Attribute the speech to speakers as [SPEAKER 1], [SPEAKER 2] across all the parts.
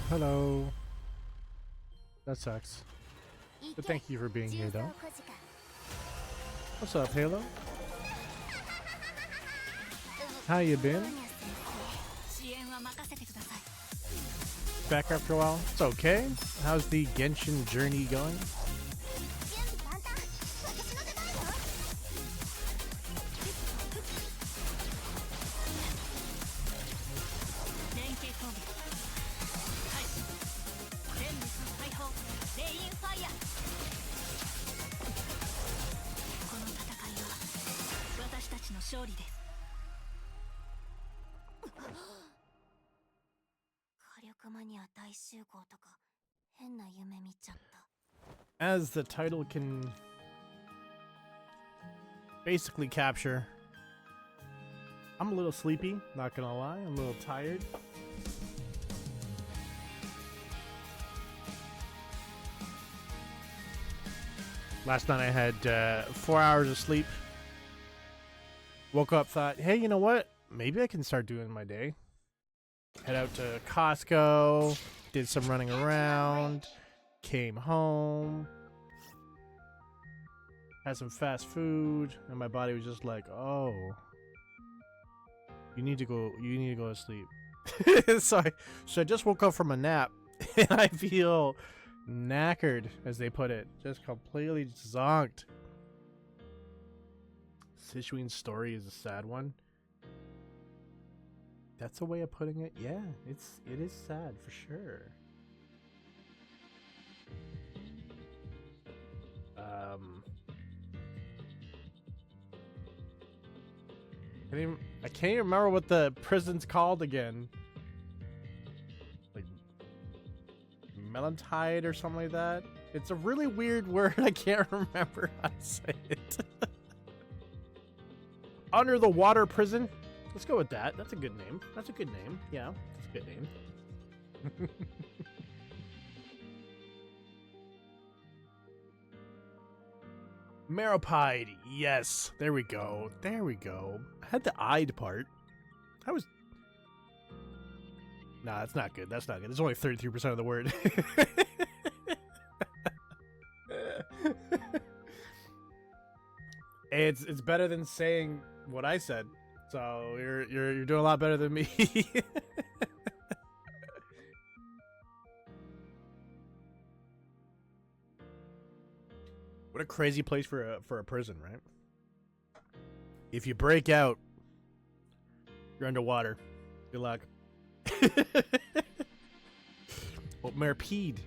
[SPEAKER 1] Hello. That sucks. But thank you for being here, though. What's up, Halo? How you been? Back after a while? It's okay. How's the Genshin journey going? As the title can basically capture, I'm a little sleepy, not gonna lie, I'm a little tired. Last night I had 4 hours of sleep. Woke up, thought, hey, you know what? Maybe I can start doing my day. Head out to Costco, did some running around, came home, had some fast food, and my body was just like, oh, you need to go to sleep. so I just woke up from a nap, and I feel knackered, as they put it, just completely zonked. Sichuan's story is a sad one. That's a way of putting it. Yeah, it is sad for sure. I can't even remember what the prison's called again. Like Melantide or something like that. It's a really weird word. I can't remember how to say it. Under the water prison. Let's go with that. That's a good name. That's a good name. Yeah, that's a good name. Meropide. Yes. There we go. There we go. I had the "-ide" part. I was... Nah, that's not good. That's not good. There's only 33% of the word. It's better than saying what I said. So you're doing a lot better than me. What a crazy place for a prison, right? If you break out, you're underwater. Good luck. Well, Merpede.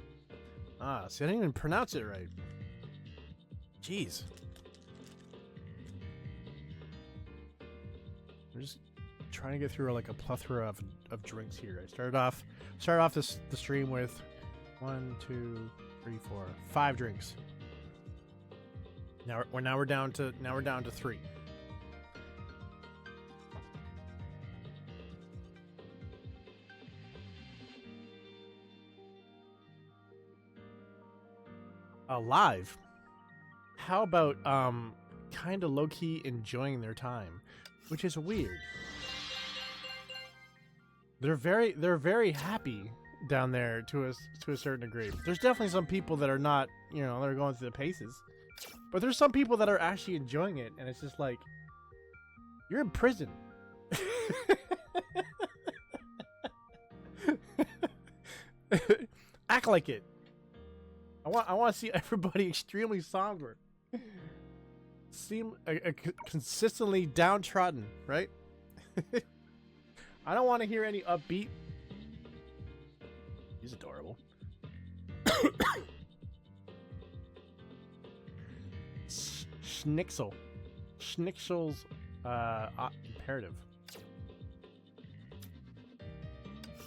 [SPEAKER 1] Ah, see, I didn't even pronounce it right. Jeez. I'm just trying to get through like a plethora of drinks here. I started off the stream with 1, 2, 3, 4, 5 drinks. Now we're down to 3. Alive. How about kind of low key enjoying their time, which is weird. They're very happy down there to a certain degree. There's definitely some people that are not, you know, they're going through the paces. But there's some people that are actually enjoying it, and it's just like, you're in prison. Act like it. I want to see everybody extremely somber. Seem consistently downtrodden, right? I don't want to hear any upbeat. He's adorable. Schnitzel. Schnitzel's imperative.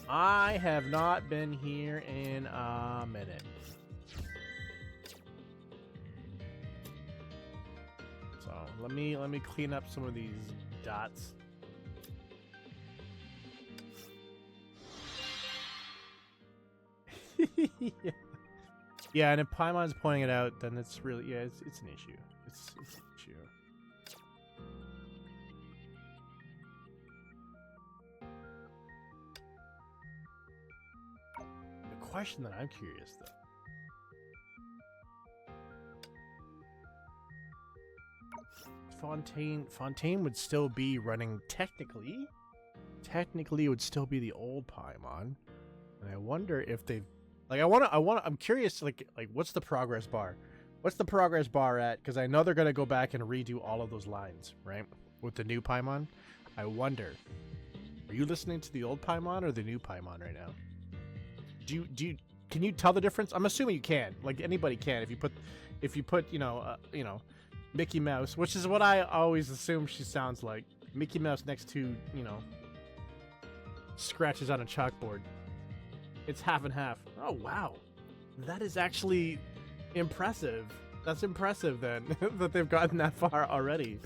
[SPEAKER 1] I have not been here in a minute. So let me clean up some of these dots. Yeah. Yeah, and if Paimon's pointing it out, then it's really, yeah, it's an issue. It's an issue. The question that I'm curious though. Fontaine would still be running technically. Technically, it would still be the old Paimon, and I wonder if they've, like, I'm curious, like what's the progress bar? What's the progress bar at? Because I know they're gonna go back and redo all of those lines, right, with the new Paimon. I wonder, are you listening to the old Paimon or the new Paimon right now? Can you tell the difference? I'm assuming you can. Like anybody can. If you put you know Mickey Mouse, which is what I always assume she sounds like. Mickey Mouse next to, you know, scratches on a chalkboard. It's half and half. Oh, wow. That is actually impressive. That's impressive, then, that they've gotten that far already.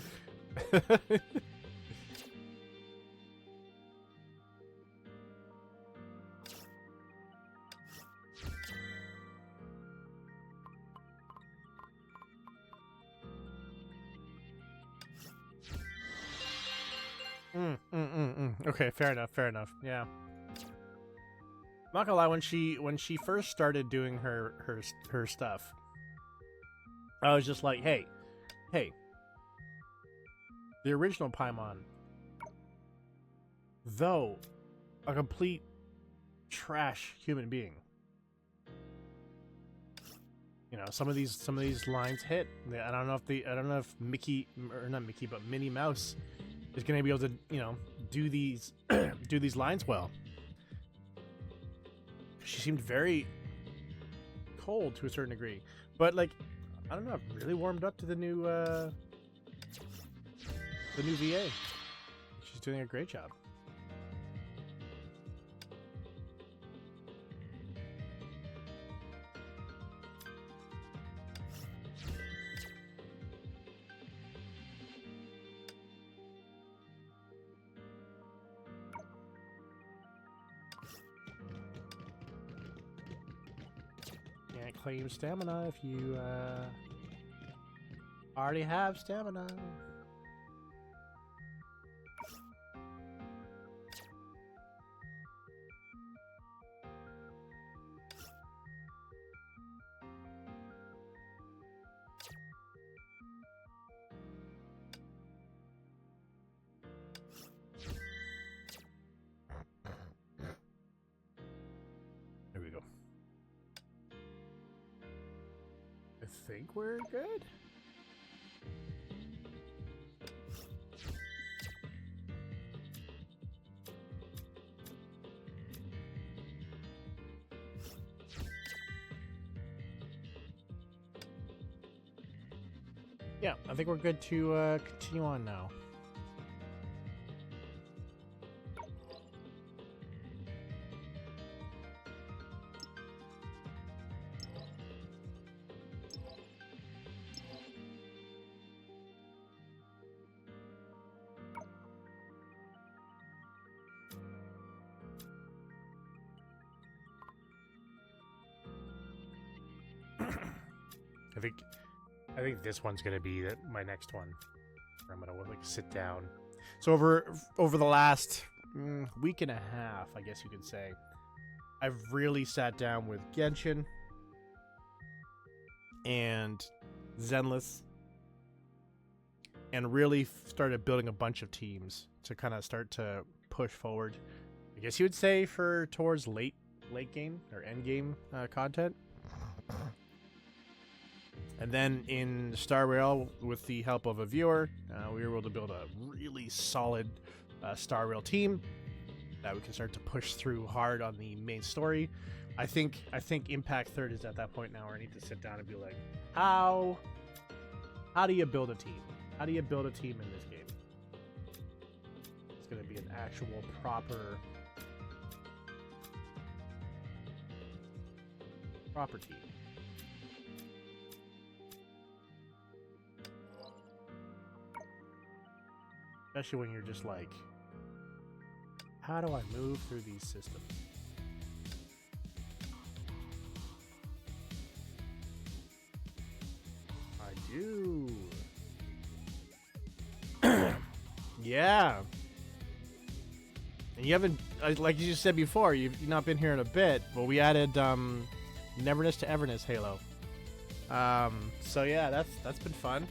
[SPEAKER 1] Okay, fair enough. Yeah. Not gonna lie, when she first started doing her stuff, I was just like, hey, the original Paimon, though a complete trash human being, you know, some of these lines hit. I don't know if Mickey, or not Mickey, but Minnie Mouse is going to be able to, you know, do these do these lines well. She seemed very cold to a certain degree, but like, I don't know, I've really warmed up to the new VA. She's doing a great job. Can't claim stamina if you already have stamina. There we go. I think we're good. Yeah, I think we're good to continue on now. I think this one's gonna be my next one. I'm gonna like sit down. So over the last week and a half, I guess you could say, I've really sat down with Genshin and Zenless, and really started building a bunch of teams to kind of start to push forward. I guess you would say towards late game or end game content. And then in Star Rail, with the help of a viewer, we were able to build a really solid Star Rail team that we can start to push through hard on the main story. I think Impact Third is at that point now where I need to sit down and be like, how do you build a team? How do you build a team in this game? It's going to be an actual proper team. Especially when you're just like, how do I move through these systems? you. Yeah. And you haven't, like you just said before, you've not been here in a bit, but we added Neverness to Everness Halo. So yeah, that's been fun.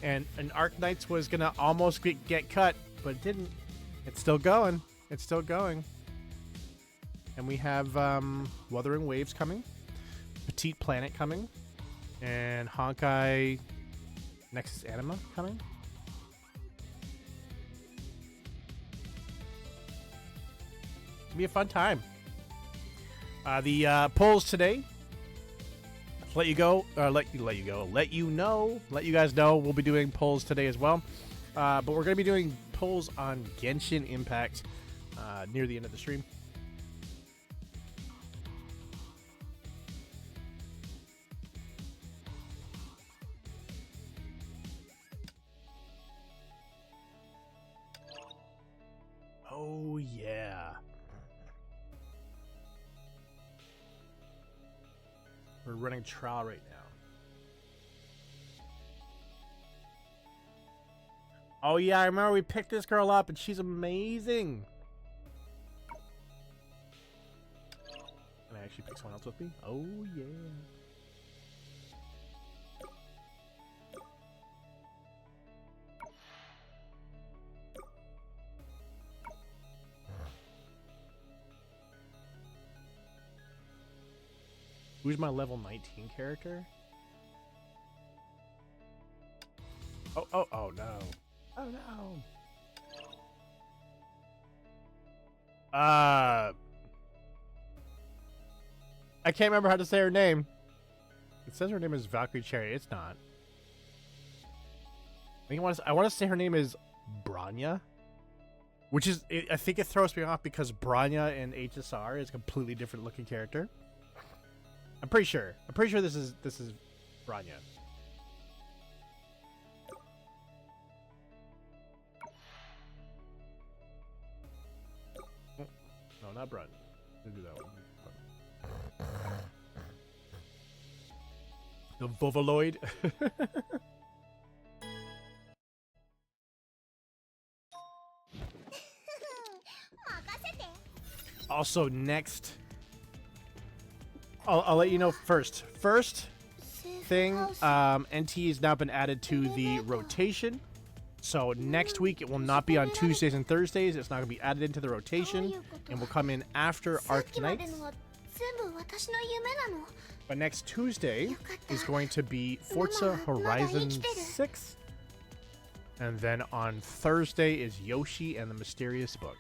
[SPEAKER 1] And Arknights was gonna almost get cut, but it didn't. It's still going. It's still going. And we have Wuthering Waves coming, Petite Planet coming, and Honkai Nexus Anima coming. It'll be a fun time. The polls today. Let you guys know we'll be doing polls today as well. But we're going to be doing polls on Genshin Impact near the end of the stream. Oh, yeah. We're running trial right now. Oh, yeah, I remember we picked this girl up, and she's amazing. Can I actually pick someone else with me? Oh, yeah. Who's my level 19 character? Oh no. Oh no. I can't remember how to say her name. It says her name is Valkyrie Cherry. It's not. I want to say her name is Branya, which is I think it throws me off because Branya in HSR is a completely different looking character. I'm pretty sure this is Branya. No, not Branya. We'll do that one. The Vovaloid. Also, next, I'll let you know first. First thing, NT has now been added to the rotation. So next week it will not be on Tuesdays and Thursdays. It's not going to be added into the rotation and will come in after Arknights. But next Tuesday is going to be Forza Horizon 6. And then on Thursday is Yoshi and the Mysterious Book.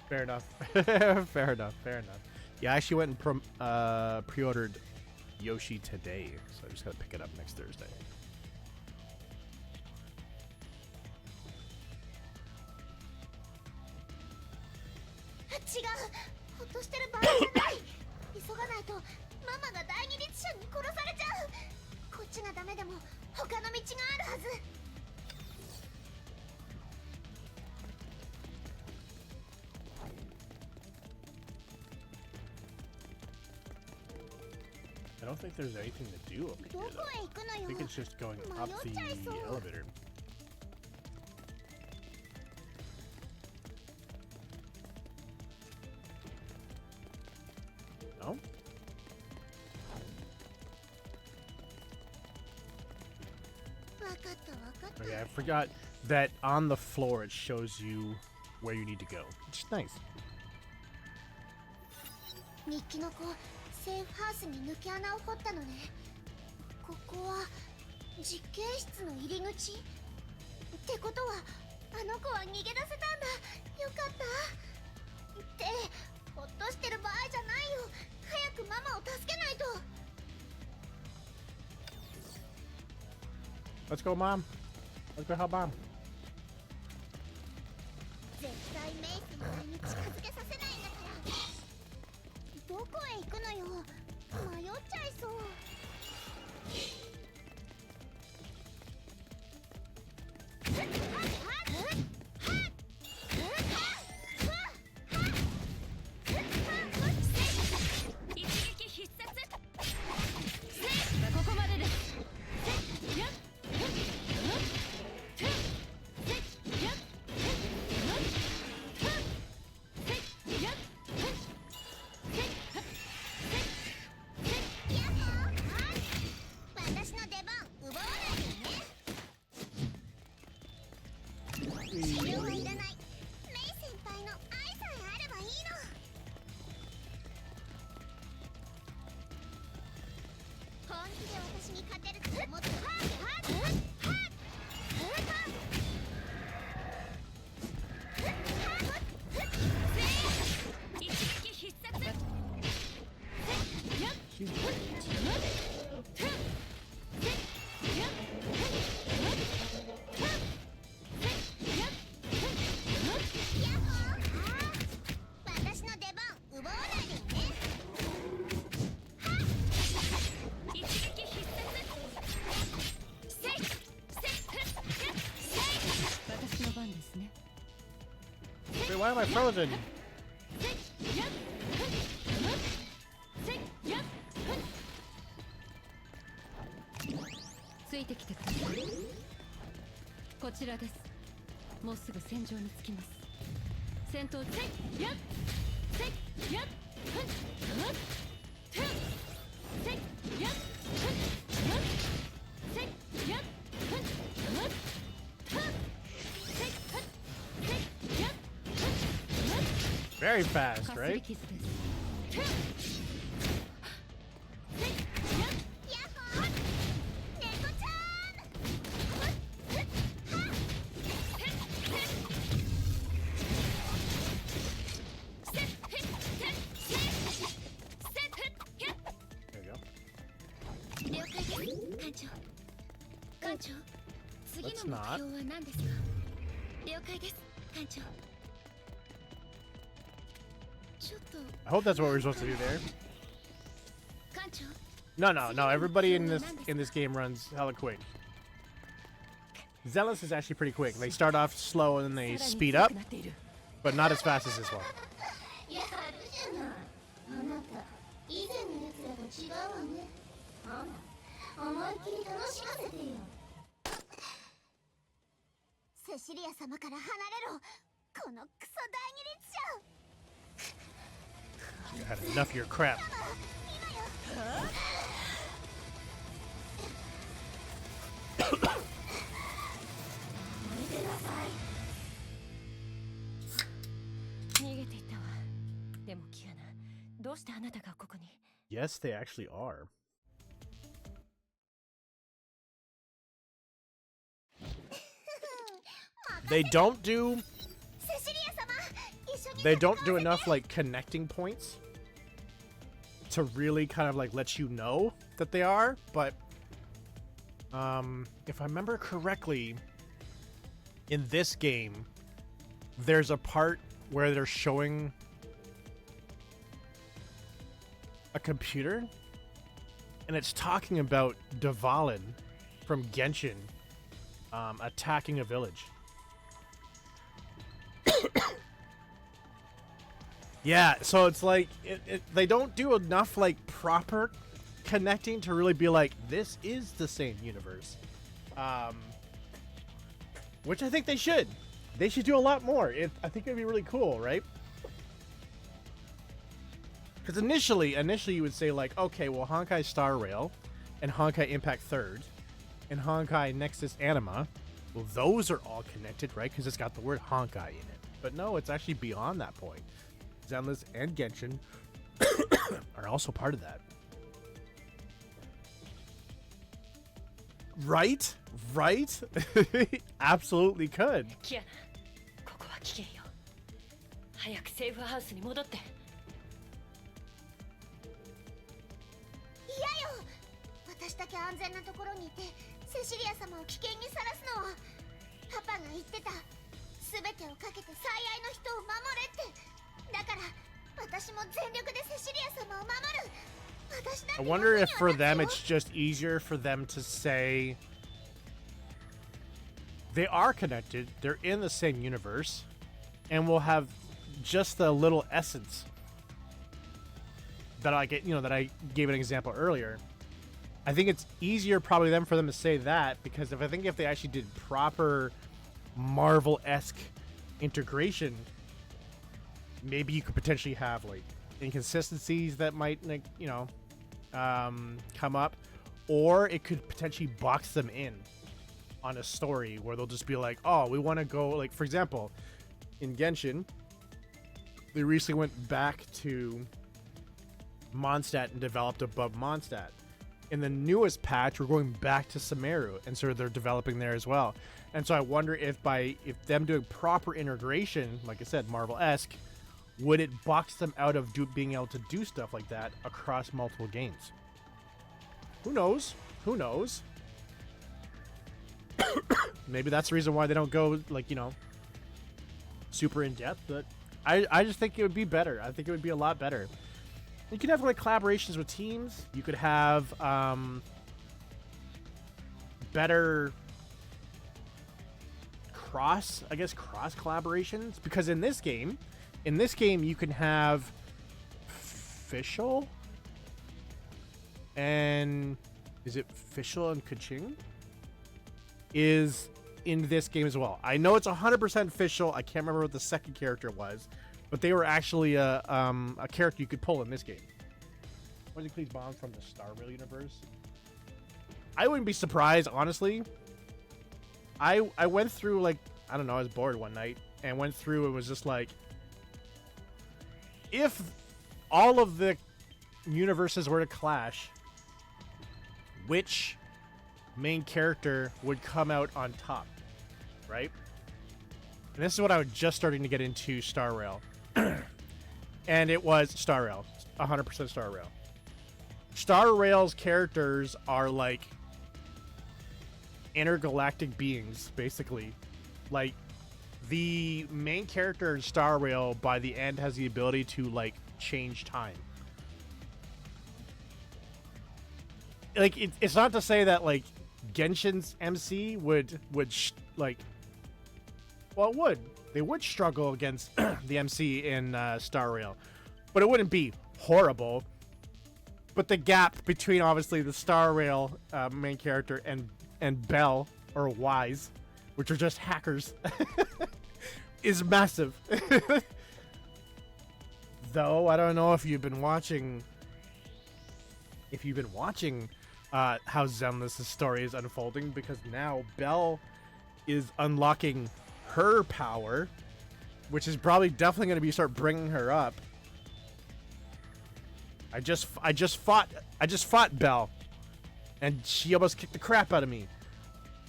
[SPEAKER 1] Fair enough. Fair enough. Yeah, I actually went and pre-ordered Yoshi today, so I just gotta pick it up next Thursday. I don't think there's anything to do up here, though. I think it's just going up the elevator. No? Okay, I forgot that on the floor it shows you where you need to go, which is nice.
[SPEAKER 2] セーフハウスに抜け穴を掘ったのね。ここは実験室の入り口ってことはあの子は逃げ出せたんだ。よかったってほっとしてる場合じゃないよ。早くママを助けないと。
[SPEAKER 1] Let's go, Mom. Let's go help Mom.
[SPEAKER 2] 絶対メイスにに近づけさせないんだから。どこへ行くのよ。迷っちゃいそう。
[SPEAKER 1] Wait, why am I frozen?
[SPEAKER 3] ついてきてください。こちらです。もうすぐ戦場に着きます。戦闘せいやせいやふんふんせいやふんふんせいやふんふんせいやふん
[SPEAKER 1] Very fast,
[SPEAKER 3] かす
[SPEAKER 1] right?
[SPEAKER 3] り傷です。
[SPEAKER 1] There you go.
[SPEAKER 2] 了解です艦長。艦長、次
[SPEAKER 1] Let's
[SPEAKER 2] の
[SPEAKER 1] not.
[SPEAKER 2] 目標は何ですか？了解です艦長。ちょっと
[SPEAKER 1] I hope that's what we're supposed to do there.
[SPEAKER 2] 艦長。
[SPEAKER 1] No. Everybody in this game runs hella quick. Zealous is actually pretty quick. They start off slow and then they speed up, but not as fast as this one.
[SPEAKER 2] やるじゃない。あなた、以前のやつらと違うわね。あら、思いっきり楽しませてよ。セシリア様から離れろ。このクソ大義
[SPEAKER 1] You had enough of your crap.
[SPEAKER 2] 列車。今よ。見てなさい。
[SPEAKER 3] 逃げていったわ。でもキアナ、どうしてあなたがここに？
[SPEAKER 1] Yes, they actually are. They don't do
[SPEAKER 2] セシリア様、一緒に
[SPEAKER 1] they don't do enough like connecting points to really kind of like let you know that they are, but if I remember correctly, in this game there's a part where they're showing a computer and it's talking about Dvalin from Genshin attacking a village. Yeah, so it's like they don't do enough like proper connecting to really be like this is the same universe, which I think they should. They should do a lot more. I think it'd be really cool, right? Because initially you would say like, okay, well Honkai Star Rail and Honkai Impact 3rd and Honkai Nexus Anima, well those are all connected, right? Because it's got the word Honkai in it. But no, it's actually beyond that point. Zenless and Genshin are also part of that. Right? Right? Absolutely could.
[SPEAKER 3] キアナ、ここは危険よ。早くセーフハウスに戻って。
[SPEAKER 2] 嫌よ。私だけ安全なところにいてセシリア様を危険にさらすのはパパが言ってた。全てをかけて最愛の人を守れって。だから私も全力でセシリア様を守る。私だって
[SPEAKER 1] I wonder if for them it's just easier for them to say they are connected, they're in the same universe, and we'll have just the little essence that I get, that I gave an example earlier. I think it's easier probably for them to say that, because if they actually did proper Marvel-esque integration, maybe you could potentially have like inconsistencies that might come up, or it could potentially box them in on a story where they'll just be like, oh, we want to go, like, for example, in Genshin, they recently went back to Mondstadt and developed above Mondstadt. in the newest patch, we're going back to Sumeru, and so they're developing there as well. And so I wonder if them doing proper integration, like I said, Marvel-esque, would it box them out of being able to do stuff like that across multiple games? Who knows? Who knows? Maybe that's the reason why they don't go, like, you know, super in depth. But I just think it would be better. I think it would be a lot better. You could have like collaborations with teams. You could have better cross collaborations, because in this game you can have Fischl and is it Fischl and Kaching is in this game as well. I know it's 100% Fischl. I can't remember what the second character was, but they were actually a character you could pull in this game. Was it Cleese Bomb from the Star Rail universe? I wouldn't be surprised, honestly. I went through, like, I don't know, I was bored one night and went through and was just like, if all of the universes were to clash, which main character would come out on top, right? And this is what I was just starting to get into Star Rail. And it was Star Rail. 100% Star Rail. Star Rail's characters are like intergalactic beings, basically. Like, the main character in Star Rail by the end has the ability to like change time. Like, it's not to say that like Genshin's MC would like, well, it would. They would struggle against the MC in Star Rail, but it wouldn't be horrible. But the gap between obviously the Star Rail main character and Bell or Wise, which are just hackers, is massive. Though I don't know if you've been watching. How Zenless' story is unfolding, because now Belle is unlocking her power, which is probably definitely going to start bringing her up. I just fought Belle, and she almost kicked the crap out of me.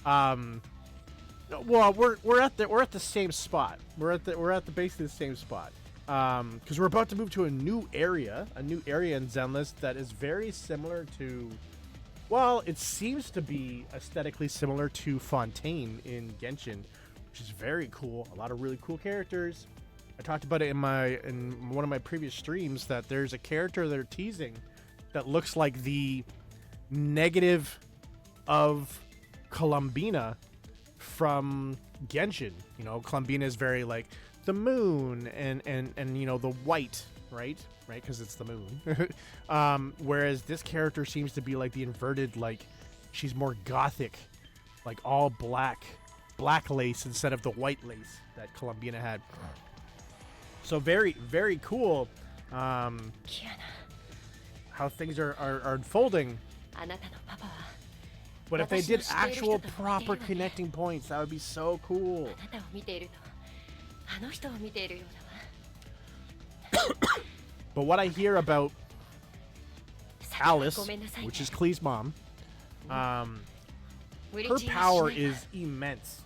[SPEAKER 1] Well, we're at the same spot. We're at the basically the same spot. Because we're about to move to a new area in Zenless that is very similar to. Well, it seems to be aesthetically similar to Fontaine in Genshin, which is very cool. A lot of really cool characters. I talked about it in one of my previous streams that there's a character they're teasing that looks like the negative of Columbina from Genshin. You know, Columbina is very like the moon and you know, the white, right, because it's the moon. Whereas this character seems to be like the inverted, like she's more gothic, like all black lace instead of the white lace that Columbina had. So very, very cool how things are unfolding. But if they did actual proper connecting points, that would be so cool. But what I hear about Alice, which is Klee's mom, her power is immense.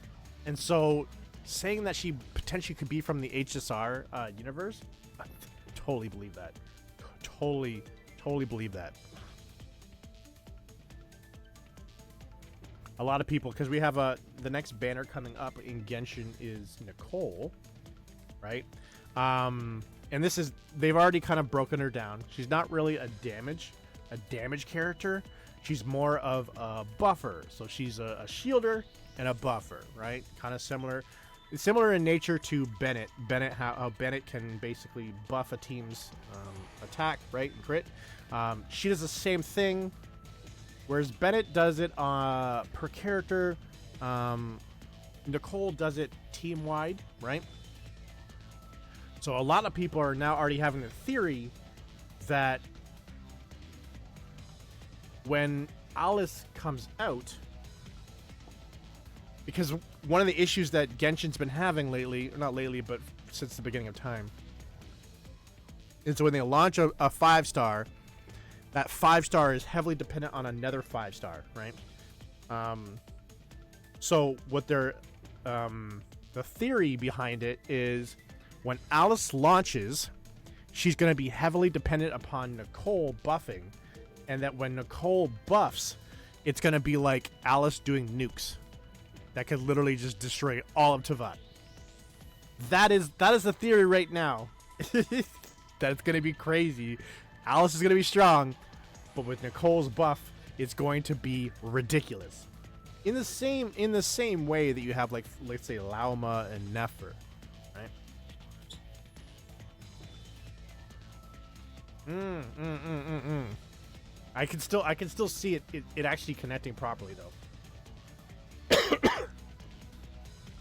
[SPEAKER 1] And so saying that she potentially could be from the HSR universe, I totally believe that. Totally believe that. A lot of people, because we have the next banner coming up in Genshin is Nicole, right? And this is, they've already kind of broken her down. She's not really a damage character. She's more of a buffer. So she's a shielder and a buffer, right? Kind of similar in nature to Bennett. How Bennett can basically buff a team's attack, right, and crit. She does the same thing, whereas Bennett does it per character. Nicole does it team-wide, right? So a lot of people are now already having a theory that when Alice comes out, because one of the issues that Genshin's been having lately, or not lately, but since the beginning of time, is when they launch a 5-star, that 5-star is heavily dependent on another 5-star, right? So what they're the theory behind it is when Alice launches, she's going to be heavily dependent upon Nicole buffing, and that when Nicole buffs, it's going to be like Alice doing nukes that could literally just destroy all of Tevat. That is the theory right now. That's going to be crazy. Alice is going to be strong, but with Nicole's buff, it's going to be ridiculous. In the same way that you have, like, let's say Lauma and Nefer, right? I can still see it actually connecting properly though.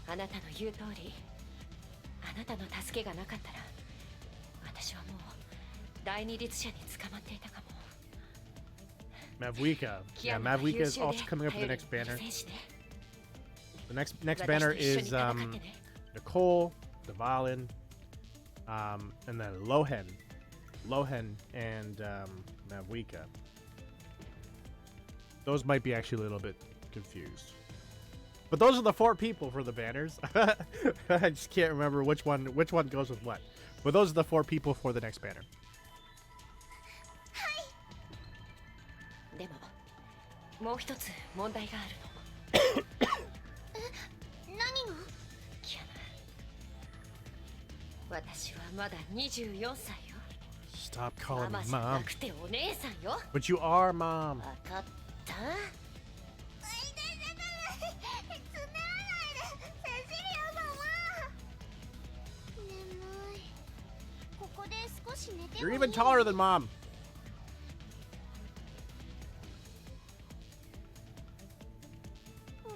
[SPEAKER 3] あなたの言う通り、あなたの助けがなかったら、私はもう第二律者に捕まっていたかも。
[SPEAKER 1] Mavwika. Yeah, Mavwika is also coming up with the next banner. The next banner is Nicole, Dvalin, and then Lohen and Mavwika. Those might be actually a little bit confused. But those are the 4 people for the banners. I just can't remember which one goes with what. But those are the 4 people for the next banner.
[SPEAKER 3] でももう一つ問題があるの。
[SPEAKER 2] 何が？
[SPEAKER 3] キアナ、私はまだ24歳よ。
[SPEAKER 1] Stop calling
[SPEAKER 3] ママ
[SPEAKER 1] me
[SPEAKER 3] じゃな
[SPEAKER 1] mom.
[SPEAKER 3] くてお姉さんよ。
[SPEAKER 1] But you are mom.
[SPEAKER 3] わかった？You're
[SPEAKER 1] even taller than mom.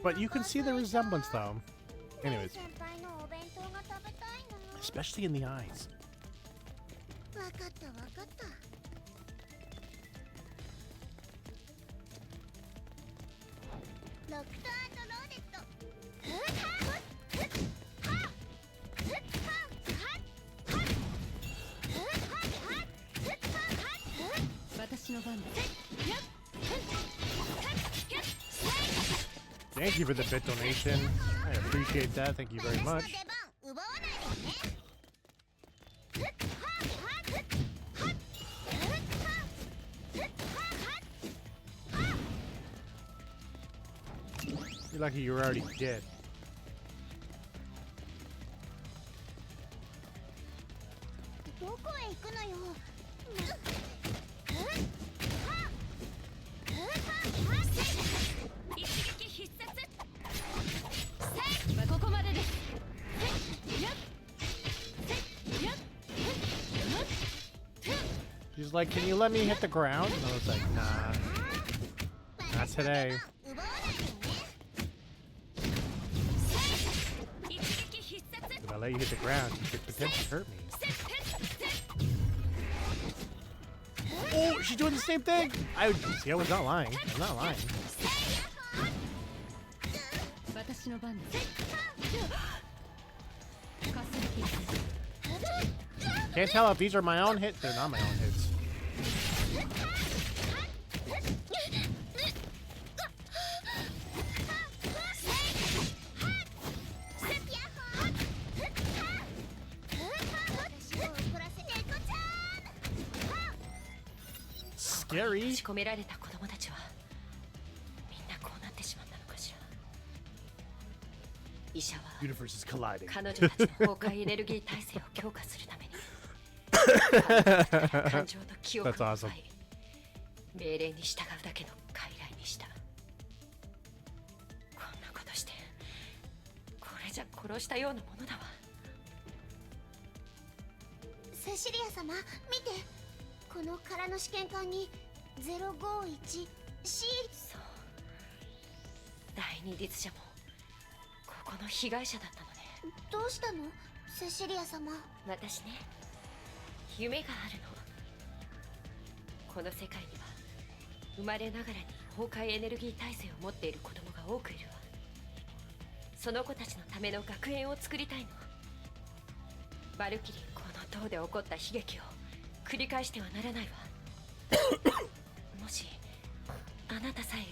[SPEAKER 1] But you can see the resemblance though. Anyways. Especially in the eyes. Thank you for the bit donation. I appreciate that. Thank you very much. You're lucky you were already dead. She's like, can you let me hit the ground? And I was like, nah, not today. If I let you hit the ground, you could potentially hurt me. Oh, she's doing the same thing! I was not lying. I'm not lying. Can't tell if these are my own hits. They're not my own hits. Scary. Universe is colliding.
[SPEAKER 3] 彼女たちの崩壊エネルギー体制を強化するために感情と記憶を奪い命令に従うだけの傀儡にした。こんなことしてこれじゃ殺したようなものだわ。
[SPEAKER 2] セシリア様、見て、この空の試験管に 051C。
[SPEAKER 3] そう、第二律者もこの被害者だったのね。
[SPEAKER 2] どうしたの、セシリア様？
[SPEAKER 3] 私ね、夢があるの。この世界には生まれながらに崩壊エネルギー耐性を持っている子供が多くいるわ。その子たちのための学園を作りたいの。バルキリーこの塔で起こった悲劇を繰り返してはならないわ。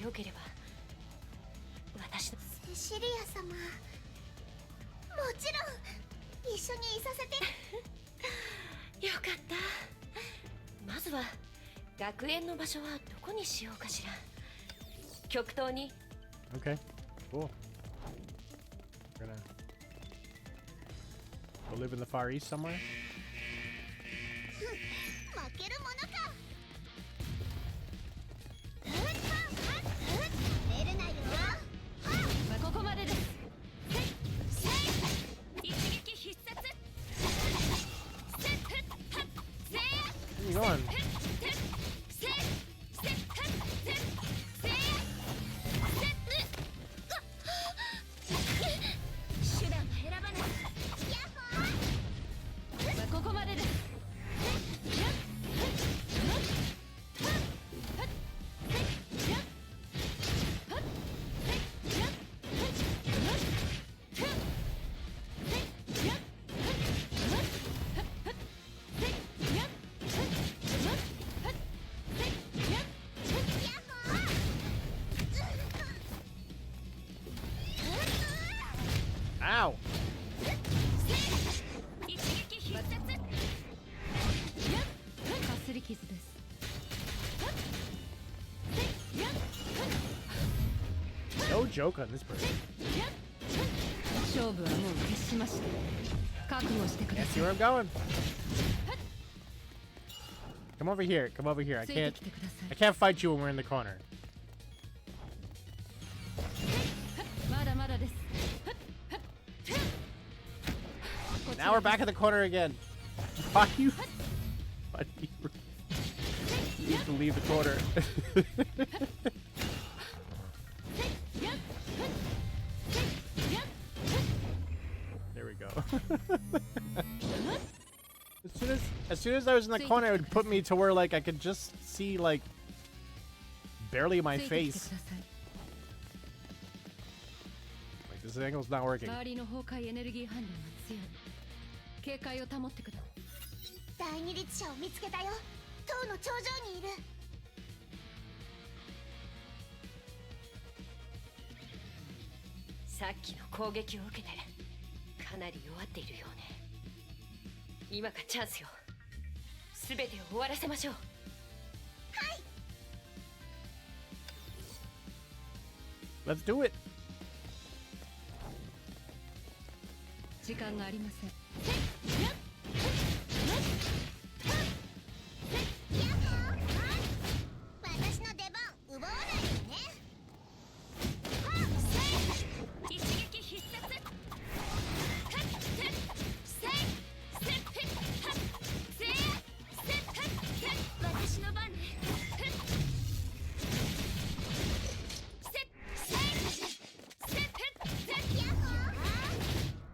[SPEAKER 4] よければ私の
[SPEAKER 2] セシリア様、もちろん一緒にいさせて。
[SPEAKER 4] よかった。まずは学園の場所はどこにしようかしら。極東に。
[SPEAKER 1] Okay, cool. We're gonna go live in the Far East somewhere.
[SPEAKER 2] 負けるものか。出るなよ。
[SPEAKER 3] ここまでです。
[SPEAKER 4] 一撃必殺。
[SPEAKER 1] Where are you going?
[SPEAKER 4] 手段は選ばない。
[SPEAKER 3] ここまでです。
[SPEAKER 1] Ow!
[SPEAKER 4] 一撃必殺。
[SPEAKER 3] かすり傷です。
[SPEAKER 1] No joke on this person.
[SPEAKER 3] 勝負はもう決しました。覚悟してくだ
[SPEAKER 1] Can't
[SPEAKER 3] さ
[SPEAKER 1] see
[SPEAKER 3] い。
[SPEAKER 1] where I'm going. Come over here. Come over here.
[SPEAKER 3] ついてきてくださ
[SPEAKER 1] I can't fight you when we're in the corner.
[SPEAKER 3] い。まだまだです。
[SPEAKER 1] Now we're back in the corner again. Why do you? Why do you need to leave the corner? There we go. As soon as I was in the corner, it would put me to where like I could just see like barely my
[SPEAKER 3] ついてきてく
[SPEAKER 1] face.
[SPEAKER 3] ださい。
[SPEAKER 1] Like this angle's not working.
[SPEAKER 3] 周りの崩壊エネルギー反応が強い。警戒を保ってください。
[SPEAKER 2] 第二律者を見つけたよ。塔の頂上にいる。
[SPEAKER 4] さっきの攻撃を受けてかなり弱っているようね。今がチャンスよ。全てを終わらせましょう。
[SPEAKER 2] はい。
[SPEAKER 1] Let's do it.
[SPEAKER 3] 時間がありません。
[SPEAKER 2] 私の出番奪わないでね。
[SPEAKER 4] 一撃必殺。私の番ね。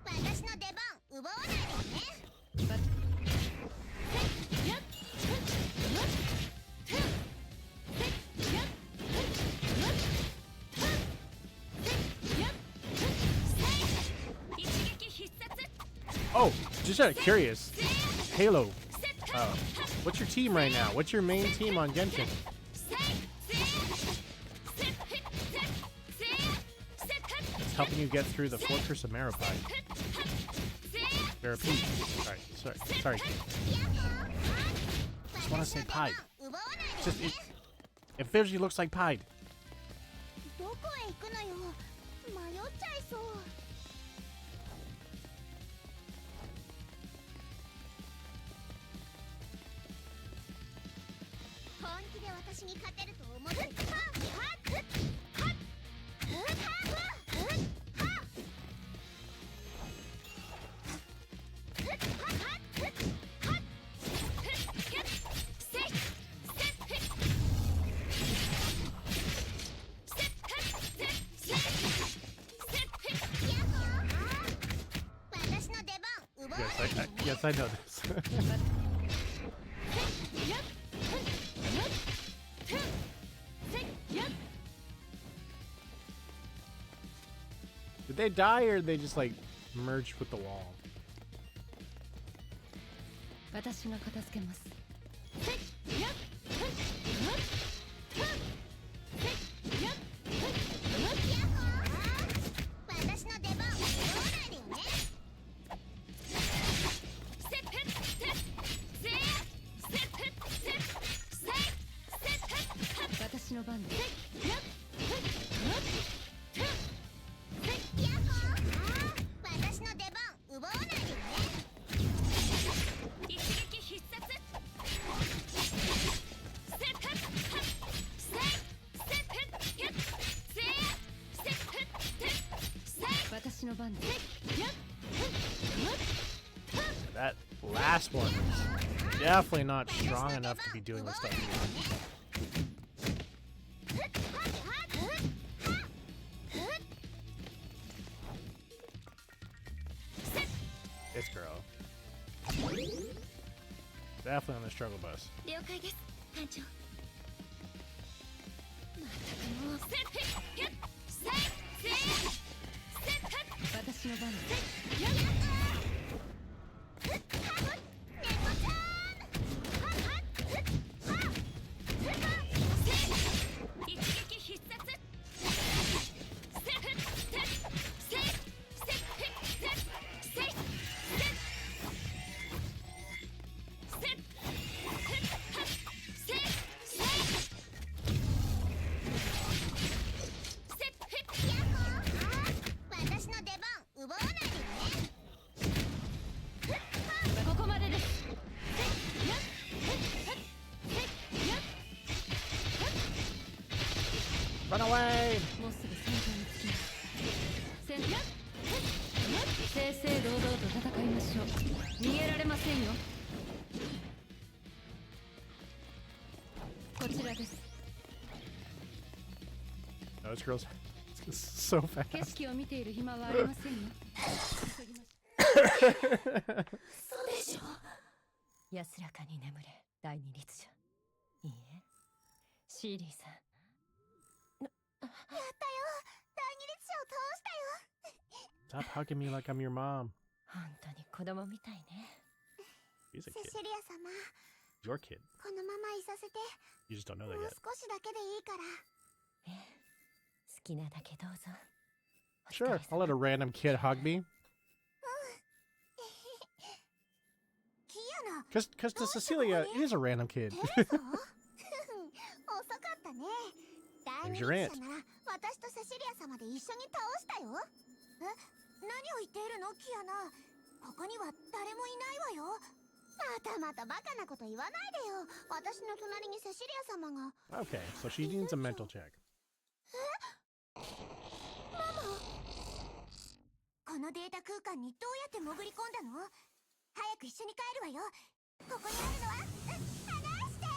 [SPEAKER 2] 私の出番奪わないでね。
[SPEAKER 4] 一撃必殺。
[SPEAKER 1] Oh, just out of curious. Halo. What's your team right now? What's your main team on Genshin? It's helping you get through the Fortress of Maripide. There are people. Sorry. Just want to say Pied.
[SPEAKER 2] 奪わないで
[SPEAKER 1] Just
[SPEAKER 2] ね。
[SPEAKER 1] it visually looks like Pied.
[SPEAKER 2] どこへ行くのよ。迷っちゃいそう。本気で私に勝てると思ってる。私の出番奪わないでね。
[SPEAKER 1] Yes, I know this. Did they die or did they just like merge with the wall?
[SPEAKER 3] 私が片付けます。
[SPEAKER 4] やっ
[SPEAKER 3] の番です。
[SPEAKER 2] ヤッホー、私の出番奪わないでね。
[SPEAKER 4] 一撃必殺。セップセップヒュッセップ
[SPEAKER 3] 私の番です。
[SPEAKER 1] That last one is definitely not strong enough to be doing this stuff. This girl. Definitely on the struggle bus.
[SPEAKER 2] 了解です、艦長。
[SPEAKER 4] セップヒュッセップ
[SPEAKER 3] 私の番です。
[SPEAKER 4] 一撃必殺。セップセップセッ私の出番奪わないでね。
[SPEAKER 3] ここまでです。
[SPEAKER 1] Run away!
[SPEAKER 3] もうすぐ戦場に着きます。戦正々堂々と戦いましょう。逃げられませんよ。こちらです。
[SPEAKER 1] Those girls so
[SPEAKER 3] 景
[SPEAKER 1] fast.
[SPEAKER 3] 色を見ている暇はありませんよ。急ぎまし
[SPEAKER 4] そうでしょ。
[SPEAKER 3] 安らかに眠れ、第二律者。いいえ、シーリーさん。
[SPEAKER 2] やったよ、第二列車を通したよ。
[SPEAKER 1] Stop hugging me like I'm your mom.
[SPEAKER 3] 本当に子供みたいね。
[SPEAKER 1] He's a
[SPEAKER 2] セ
[SPEAKER 1] kid.
[SPEAKER 2] シリア様、
[SPEAKER 1] Your kid.
[SPEAKER 2] このままいさせて。
[SPEAKER 1] You just don't know
[SPEAKER 2] も
[SPEAKER 1] that
[SPEAKER 2] う
[SPEAKER 1] yet.
[SPEAKER 2] 少しだけでいいから。
[SPEAKER 3] ええ、好きなだけどうぞ。
[SPEAKER 1] Sure, I'll let a random kid hug me.
[SPEAKER 2] キアナ、
[SPEAKER 1] Because to Cecilia, it is a random kid.
[SPEAKER 2] テレサ遅かったね。第
[SPEAKER 1] There's
[SPEAKER 2] 二
[SPEAKER 1] your
[SPEAKER 2] 列
[SPEAKER 1] aunt.
[SPEAKER 2] 車なら私とセシリア様で一緒に倒したよ。え、何を言っているの、キアナ。ここには誰もいないわよ。またバカなこと言わないでよ。私の隣にセシリア様が。
[SPEAKER 1] Okay, so she needs a mental check.
[SPEAKER 2] このデータ空間にどうやって潜り込んだの？早く一緒に帰るわよ。ここにあるのは、離して。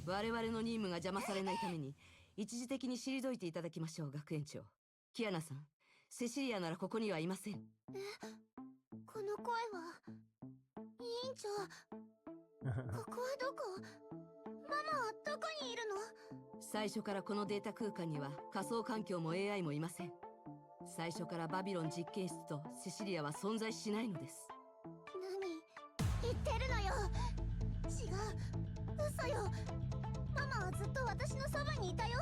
[SPEAKER 5] 我々の任務が邪魔されないために一時的に退いていただきましょう。学園長キアナさん、セシリアならここにはいません。
[SPEAKER 2] この声は委員長。ここはどこ？ママはどこにいるの？
[SPEAKER 5] 最初からこのデータ空間には仮想環境も AI もいません。最初からバビロン実験室とセシリアは存在しないのです。
[SPEAKER 2] 何言ってるのよ。違う、嘘よ。ママはずっと私のそばにいたよ。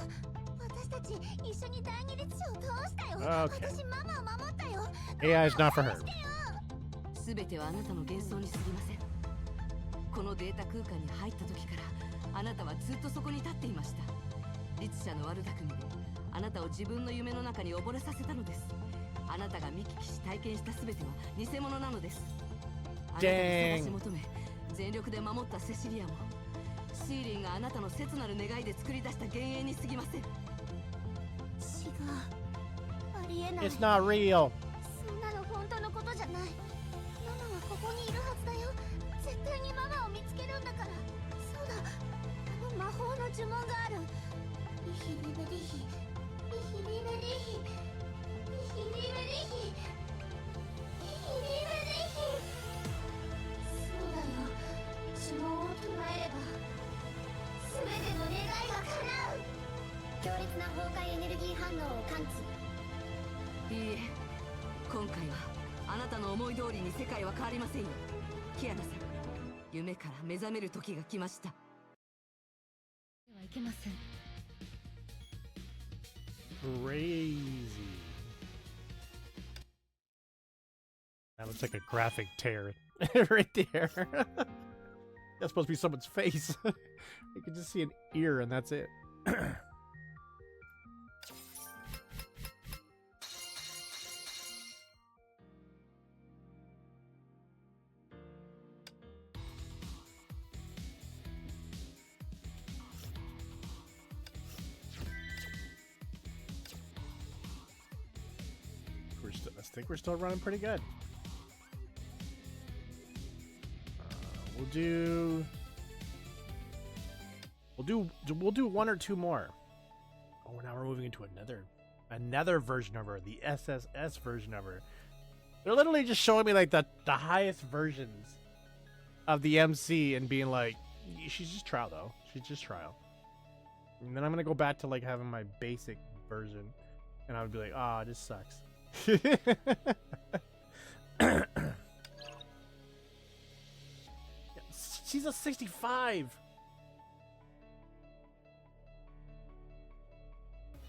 [SPEAKER 2] 私たち一緒に第二列車を通したよ。
[SPEAKER 1] Okay.
[SPEAKER 2] 私ママを守ったよ。
[SPEAKER 1] AI is not for her.
[SPEAKER 5] すべてはあなたの幻想に過ぎません。このデータ空間に入った時からあなたはずっとそこに立っていました。律者の悪巧みであなたを自分の夢の中に溺れさせたのです。あなたが見聞きし体験したすべては偽物なのです。あなたが探し求め全力で守ったセシリアもシーリンがあなたの切なる願いで作り出した幻影に過ぎません。
[SPEAKER 2] 違う、ありえない。
[SPEAKER 1] It's not real.
[SPEAKER 2] そんなの本当のことじゃない。ママはここにいるはずだよ。絶対にママを見つけるんだから。そうだ、あの魔法の呪文がある。リヒリベリヒ、リヒリベリヒ、リヒリベリヒ、リヒリベリヒ。そうだよ、呪文を唱えれば全ての願いが叶う。強烈な崩壊エネルギー反応を感知。
[SPEAKER 5] いいえ、今回はあなたの思い通りに世界は変わりませんよ。キアナさん、夢から目覚める時が来ました。
[SPEAKER 3] ではいけません。
[SPEAKER 1] Crazy. That looks like a graphic tear right there. That's supposed to be someone's face. You can just see an ear and that's it. I think we're still running pretty good. We'll do one or two more. Oh, now we're moving into another version of her, the SSS version of her. They're literally just showing me like the highest versions of the MC and being like, she's just trial though. She's just trial. And then I'm gonna go back to like having my basic version, and I would be like, ah, this sucks. She's a 65.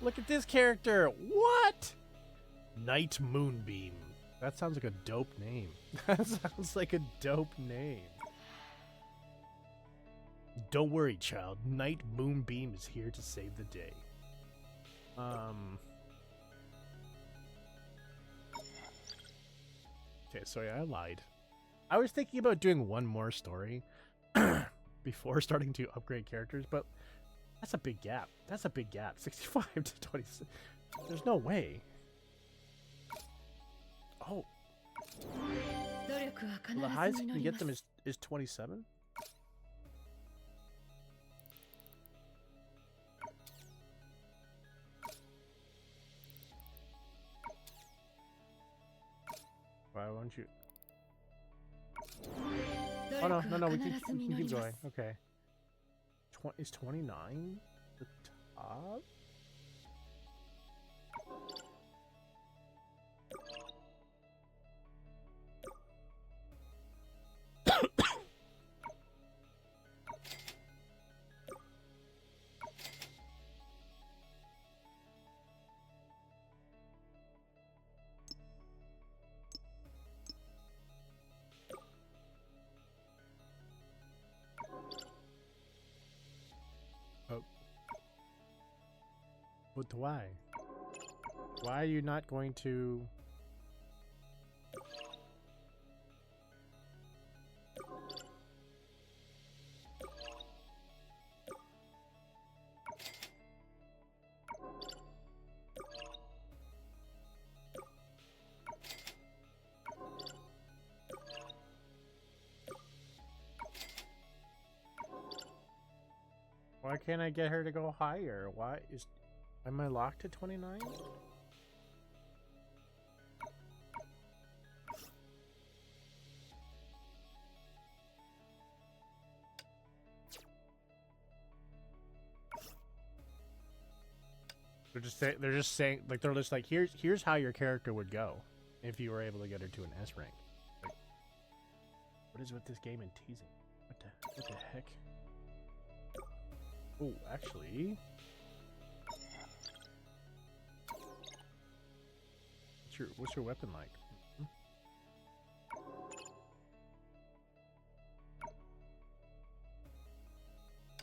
[SPEAKER 1] Look at this character. What? Night Moonbeam. That sounds like a dope name. That sounds like a dope name. Don't worry, child. Night Moonbeam is here to save the day. Okay, so yeah, I lied. I was thinking about doing one more story before starting to upgrade characters, but that's a big gap. That's a big gap. 65 to 26. There's no way. Oh. Well, the highest you can get them is 27? Why won't you? Oh no, we can keep going. Okay. Is 29 the top? But why? Why are you not going to... Why can't I get her to go higher? Why is... Am I locked to 29? They're just saying like they're just like here's how your character would go if you were able to get her to an S rank. Like, what is with this game and teasing? What the heck? Oh, actually. What's your weapon like?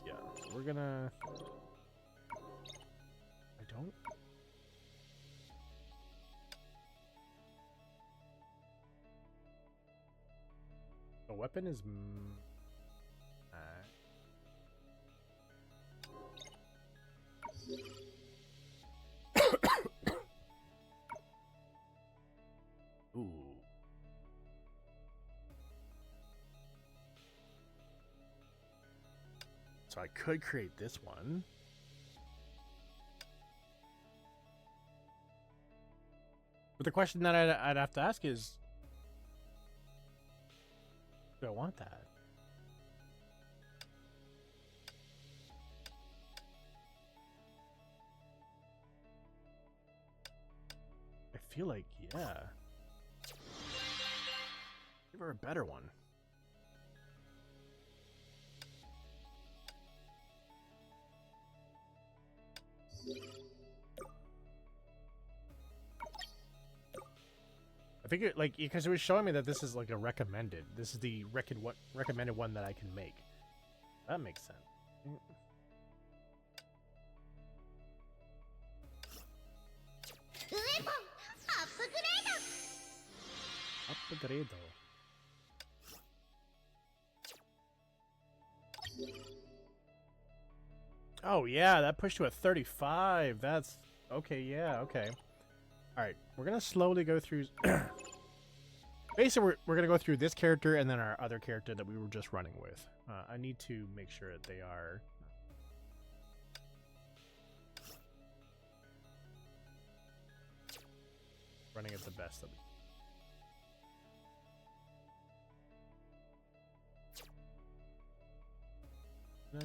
[SPEAKER 1] Yeah, so we're gonna... I don't... The weapon is... Ooh. So I could create this one. But the question that I'd have to ask is, do I want that? I feel like, yeah. Give her a better one. I think it, like, because it was showing me that this is like a recommended. This is the recommended one that I can make. That makes sense. Upgrade. Oh yeah, that pushed to a 35. That's okay. Yeah, okay. All right, we're gonna slowly go through. Basically, we're gonna go through this character and then our other character that we were just running with. I need to make sure that they are running at the best that we. No.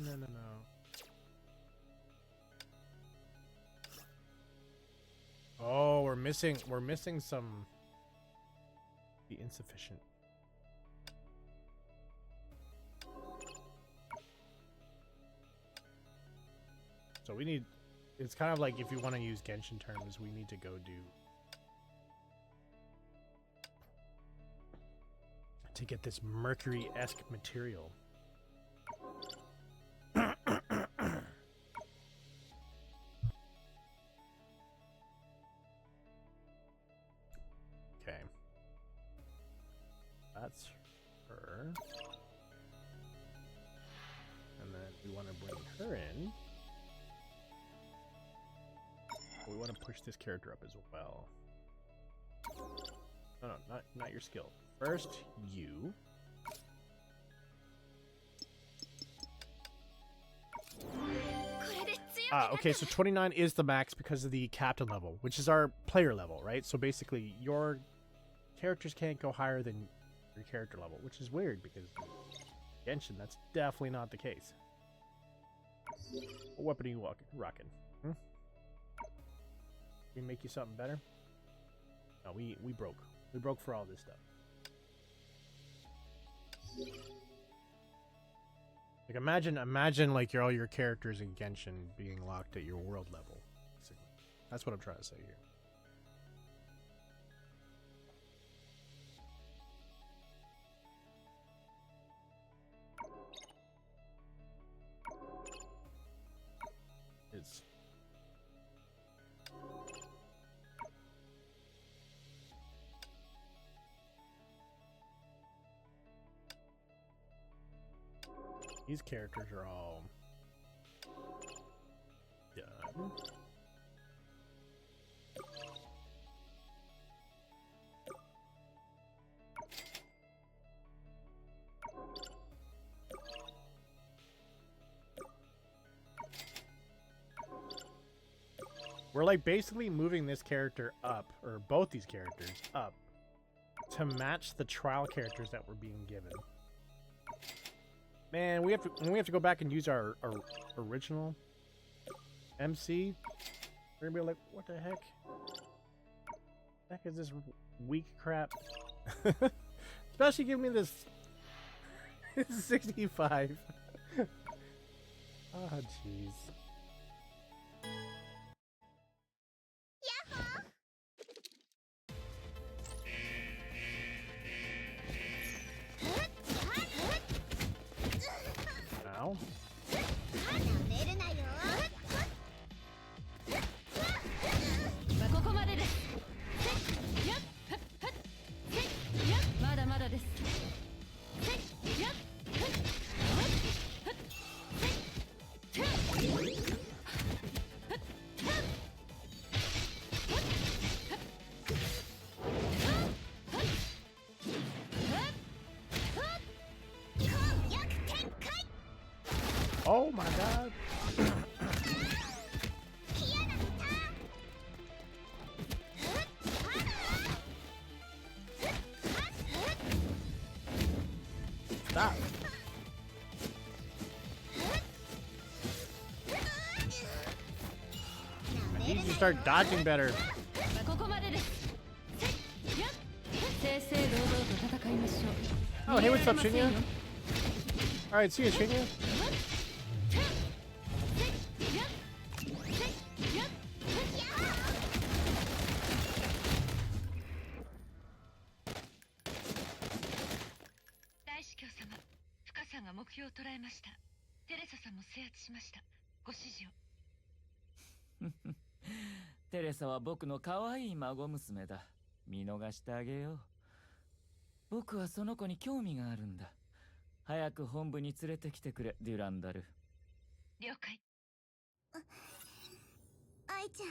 [SPEAKER 1] Oh, we're missing some. Be insufficient. So we need. It's kind of like if you want to use Genshin terms, we need to go do. To get this Mercury-esque material. Okay. That's her. And then we want to bring her in. We want to push this character up as well. No, not your skill. First, you. Okay, so 29 is the max because of the captain level, which is our player level, right? So basically, your characters can't go higher than your character level, which is weird because Genshin, that's definitely not the case. What weapon are you rocking? Hmm? Can we make you something better? No, we broke. We broke for all this stuff. Like imagine like all your characters in Genshin being locked at your world level. Basically. That's what I'm trying to say here. It's these characters are all done. We're like basically moving this character up, or both these characters up, to match the trial characters that we're being given. Man, we have to go back and use our original MC. We're gonna be like, what the heck? The heck is this weak crap? Especially give me this 65. Oh, jeez. Ow.
[SPEAKER 3] ここまでです。やっはっはっやっまだまだです。やっはっはっ
[SPEAKER 1] Oh my god. Stop. I need you to start dodging better.
[SPEAKER 3] ここまでです。やっ正々堂々と戦いましょう。
[SPEAKER 1] Oh, hey, what's up, Shinya? Alright, see you, Shinya.
[SPEAKER 3] Daishikyo-sama, 深さが目標を捉えました。
[SPEAKER 5] も制圧しました。ご指示を。
[SPEAKER 6] テレサは僕の可愛い孫娘だ。見逃してあげよう。僕はその子に興味があるんだ。早く本部に連れてきてくれ、デュランダル。
[SPEAKER 5] 了解。
[SPEAKER 2] 愛ちゃん、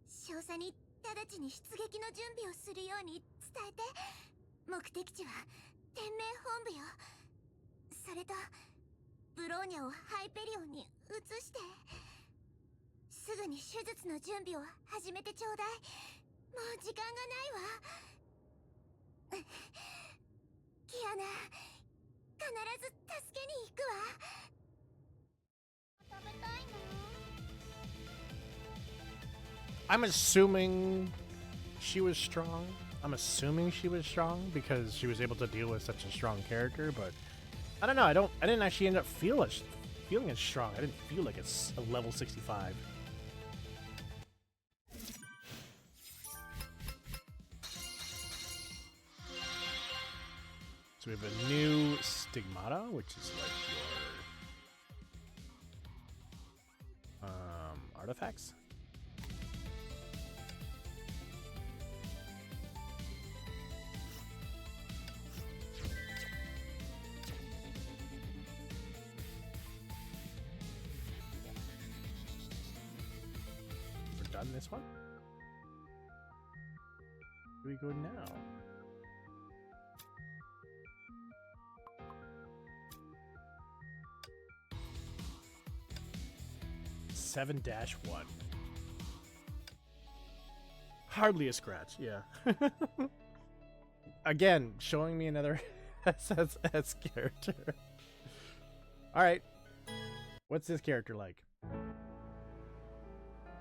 [SPEAKER 2] 少佐に直ちに出撃の準備をするように伝えて。目的地は天命本部よ。それとブローニャをハイペリオンに移して、すぐに手術の準備を始めてちょうだい。もう時間がないわ。キアナ、必ず助けに行くわ。食べたいの？
[SPEAKER 1] I'm assuming she was strong. I'm assuming she was strong because she was able to deal with such a strong character, but I don't know. I didn't actually end up feeling as strong. I didn't feel like it's a level 65. So we have a new Stigmata, which is like your artifacts. We're done this one. Where do we go now? -1. Hardly a scratch, yeah. Again, showing me another SSS character. Alright. What's this character like?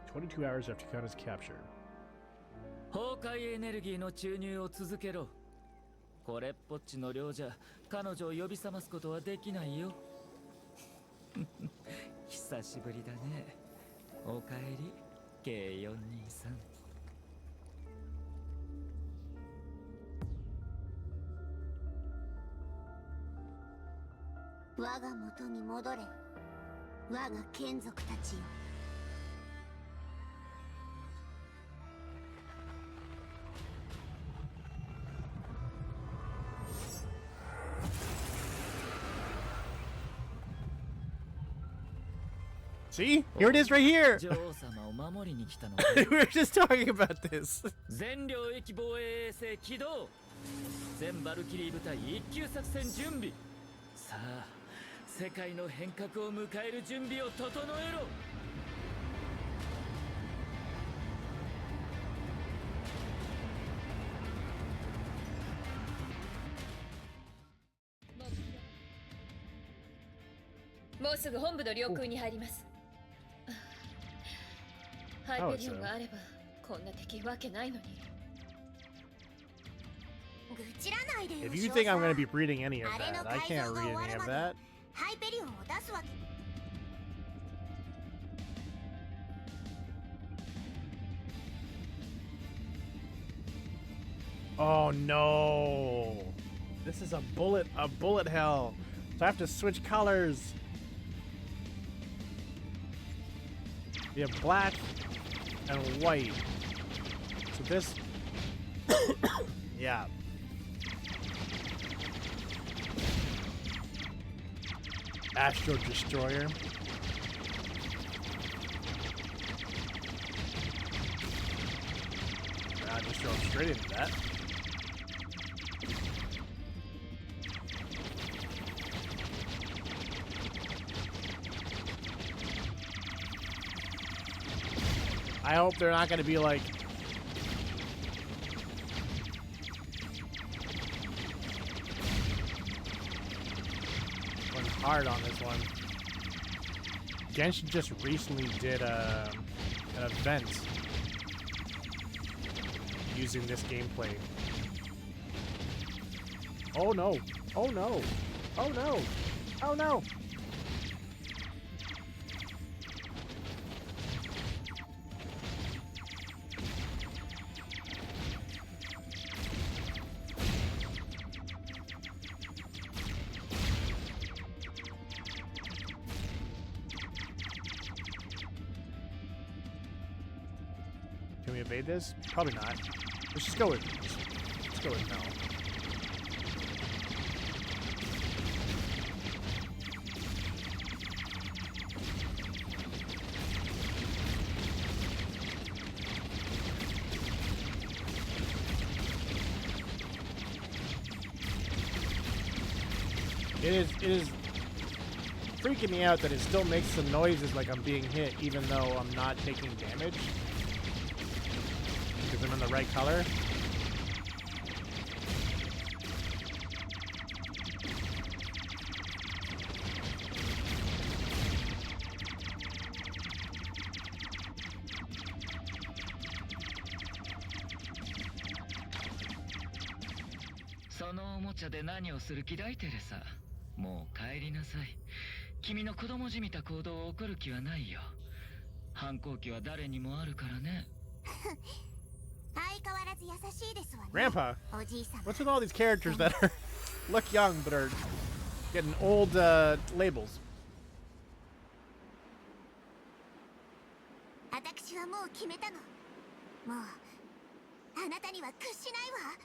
[SPEAKER 1] 22 hours after Kana's capture.
[SPEAKER 6] 崩壊エネルギーの注入を続けろ。これっぽっちの量じゃ彼女を呼び覚ますことはできないよ。久しぶりだね。おかえり、K423。
[SPEAKER 2] 我が元に戻れ。我が眷属たちよ。
[SPEAKER 1] See? Here it is right here!
[SPEAKER 6] 女王様を守りに来たの。
[SPEAKER 1] We were just talking about this.
[SPEAKER 6] 全領域防衛衛星起動。全バルキリー部隊一級作戦準備。さあ、世界の変革を迎える準備を整えろ。
[SPEAKER 4] もうすぐ本部の領空に入ります。ハイペリオンがあればこんな敵わけないのに。
[SPEAKER 2] 愚痴らないでよ。
[SPEAKER 1] If you think I'm going to be reading any of that, I can't read any of that.
[SPEAKER 2] ハイペリオンを出すわけ。
[SPEAKER 1] Oh no! This is a bullet hell. So I have to switch colors. We have black and white. So this, yeah. Astro Destroyer. I just drove straight into that. I hope they're not going to be like going hard on this one. Genshin just recently did an event using this gameplay. Oh no! Oh no! Oh no! Oh no! Can we evade this? Probably not. Let's just go with. Let's go with no. It is freaking me out that it still makes some noises like I'm being hit, even though I'm not taking damage. Because I'm in the right color.
[SPEAKER 6] そのおもちゃで何をする気だいテレサ。もう帰りなさい。君の子供じみた行動を怒る気はないよ。反抗期は誰にもあるからね。
[SPEAKER 2] 相変わらず優しいですわね。
[SPEAKER 1] Grandpa,
[SPEAKER 2] おじいさん。
[SPEAKER 1] what's with all these characters that are look young but are getting old labels?
[SPEAKER 2] 私はもう決めたの。もうあなたには屈しないわ。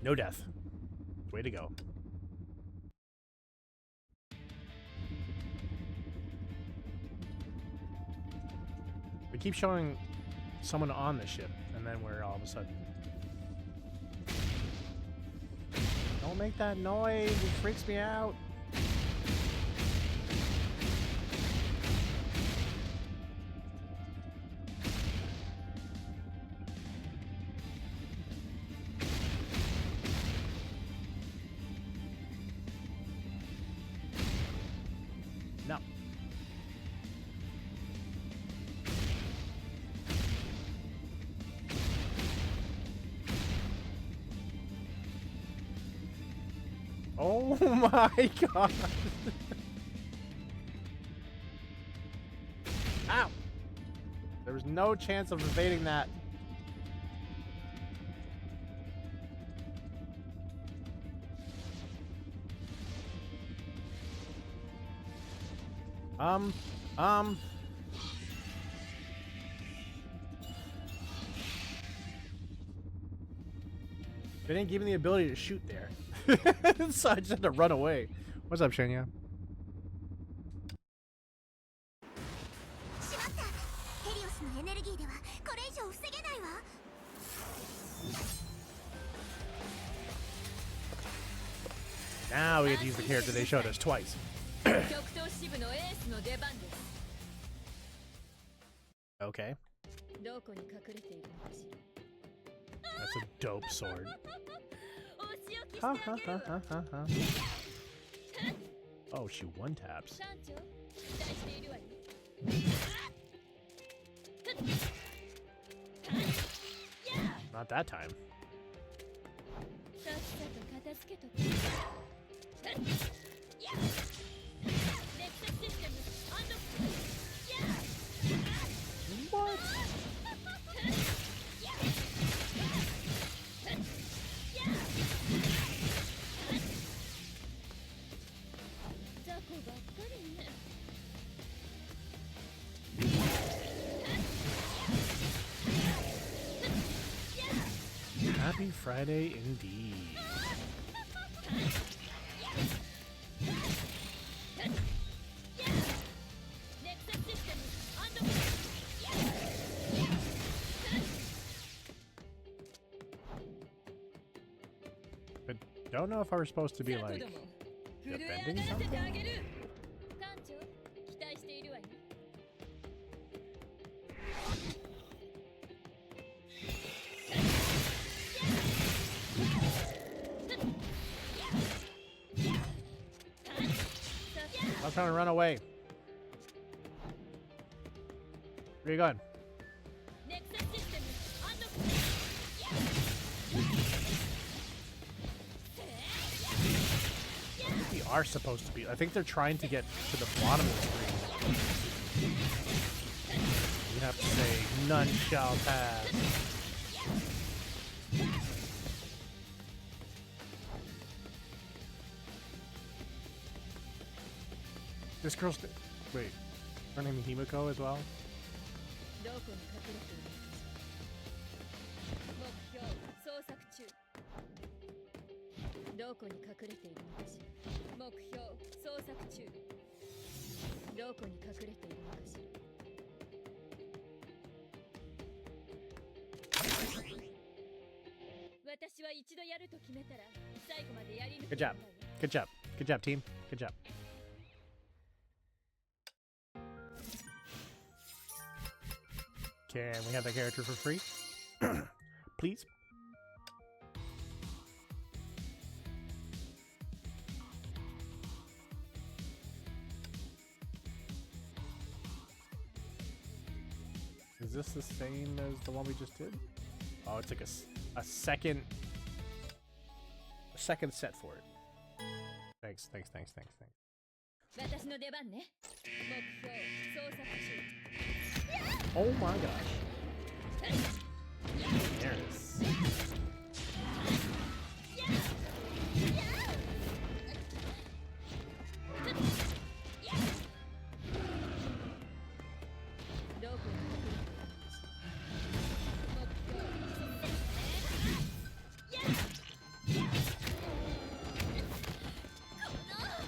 [SPEAKER 1] No death. Way to go. We keep showing someone on the ship, and then we're all of a sudden. Don't make that noise, it freaks me out. No. Oh my god. Ow. There was no chance of evading that. They didn't give me the ability to shoot there. So I just had to run away. What's up, Shenya?
[SPEAKER 2] しまった。ヘリオスのエネルギーではこれ以上防げないわ。
[SPEAKER 1] Now we get to use the character they showed us twice.
[SPEAKER 3] 極東支部のエースの出番です。
[SPEAKER 1] Okay.
[SPEAKER 3] どこに隠れているのかしら。
[SPEAKER 1] That's a dope sword.
[SPEAKER 3] お仕置きして
[SPEAKER 1] Ha
[SPEAKER 3] あ
[SPEAKER 1] ha
[SPEAKER 3] げる
[SPEAKER 1] ha
[SPEAKER 3] わ。
[SPEAKER 1] ha ha ha. Oh, she one taps.
[SPEAKER 3] 艦長、期待しているわよ。
[SPEAKER 1] Not that time.
[SPEAKER 3] さっさと片付けとく。ネクサスシステムアンロック。
[SPEAKER 1] What?
[SPEAKER 3] 雑魚ばっかりね。
[SPEAKER 1] Happy Friday indeed. But don't know if I was supposed to be like defending something.
[SPEAKER 3] 艦長、期待しているわよ。
[SPEAKER 1] I'm trying to run away. Where you going?
[SPEAKER 3] ネクサスシステムアンロック。
[SPEAKER 1] I think we are supposed to be. I think they're trying to get to the bottom of the screen. You have to say, none shall pass. This girl's wait, her name is Himiko as well.
[SPEAKER 3] どこに隠れているのかしら。目標捜索中。どこに隠れているのかしら。目標捜索中。どこに隠れているのかしら。私は一度やると決めたら最後までやり抜く。
[SPEAKER 1] Good job. Good job. Good job, team. Good job. Can we have that character for free? Please? Is this the same as the one we just did? Oh, it's like a second set for it. Thanks.
[SPEAKER 3] 私の出番ね。目標捜索中。
[SPEAKER 1] Oh my gosh. There it is.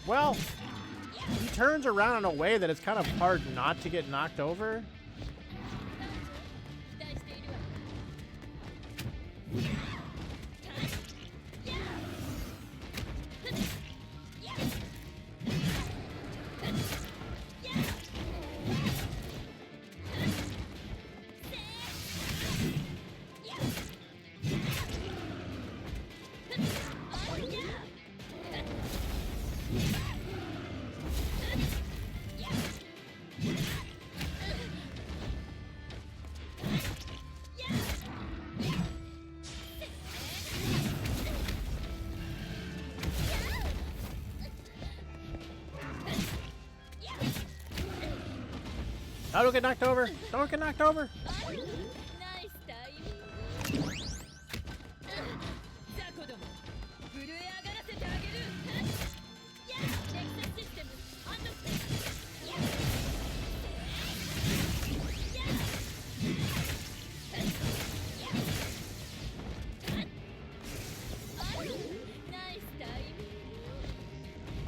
[SPEAKER 1] Well, he turns around in a way that it's kind of hard not to get knocked over. Oh, don't get knocked over! Don't get knocked over!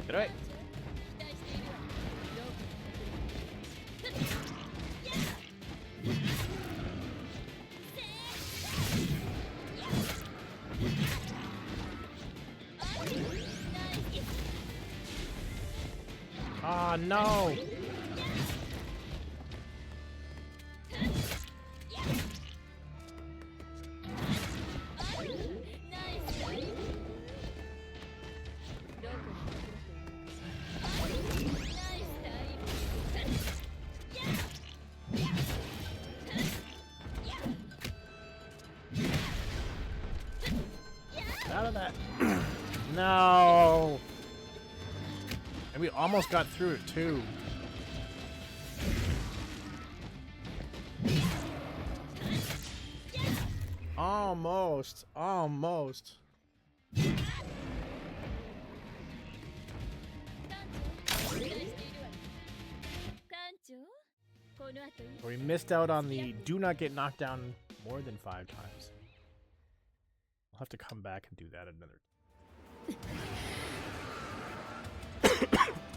[SPEAKER 1] Get away! Oh no! Out of that. No! And we almost got through it too. Almost. Almost. We missed out on the do not get knocked down more than 5 times. We'll have to come back and do that another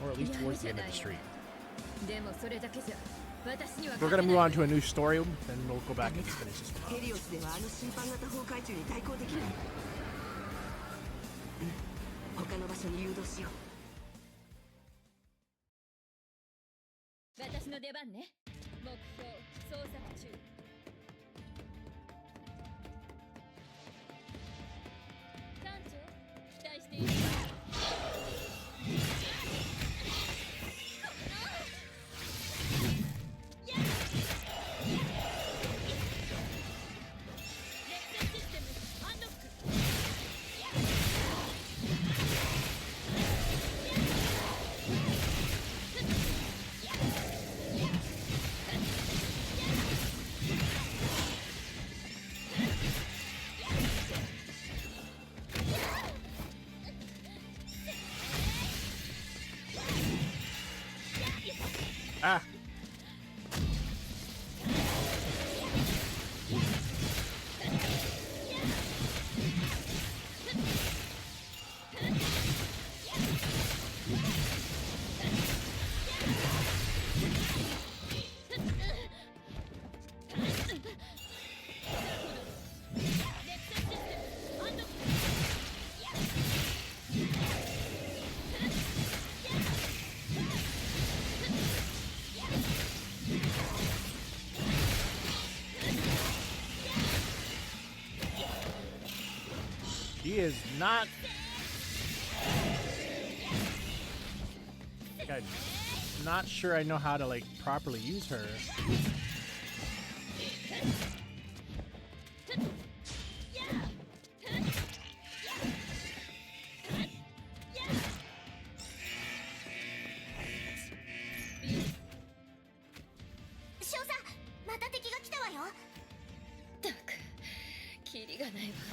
[SPEAKER 1] or at least towards the end of the stream. We're gonna move on to a new story, and we'll go back and finish this one. Ah. He is not. I'm not sure I know how to like properly use her.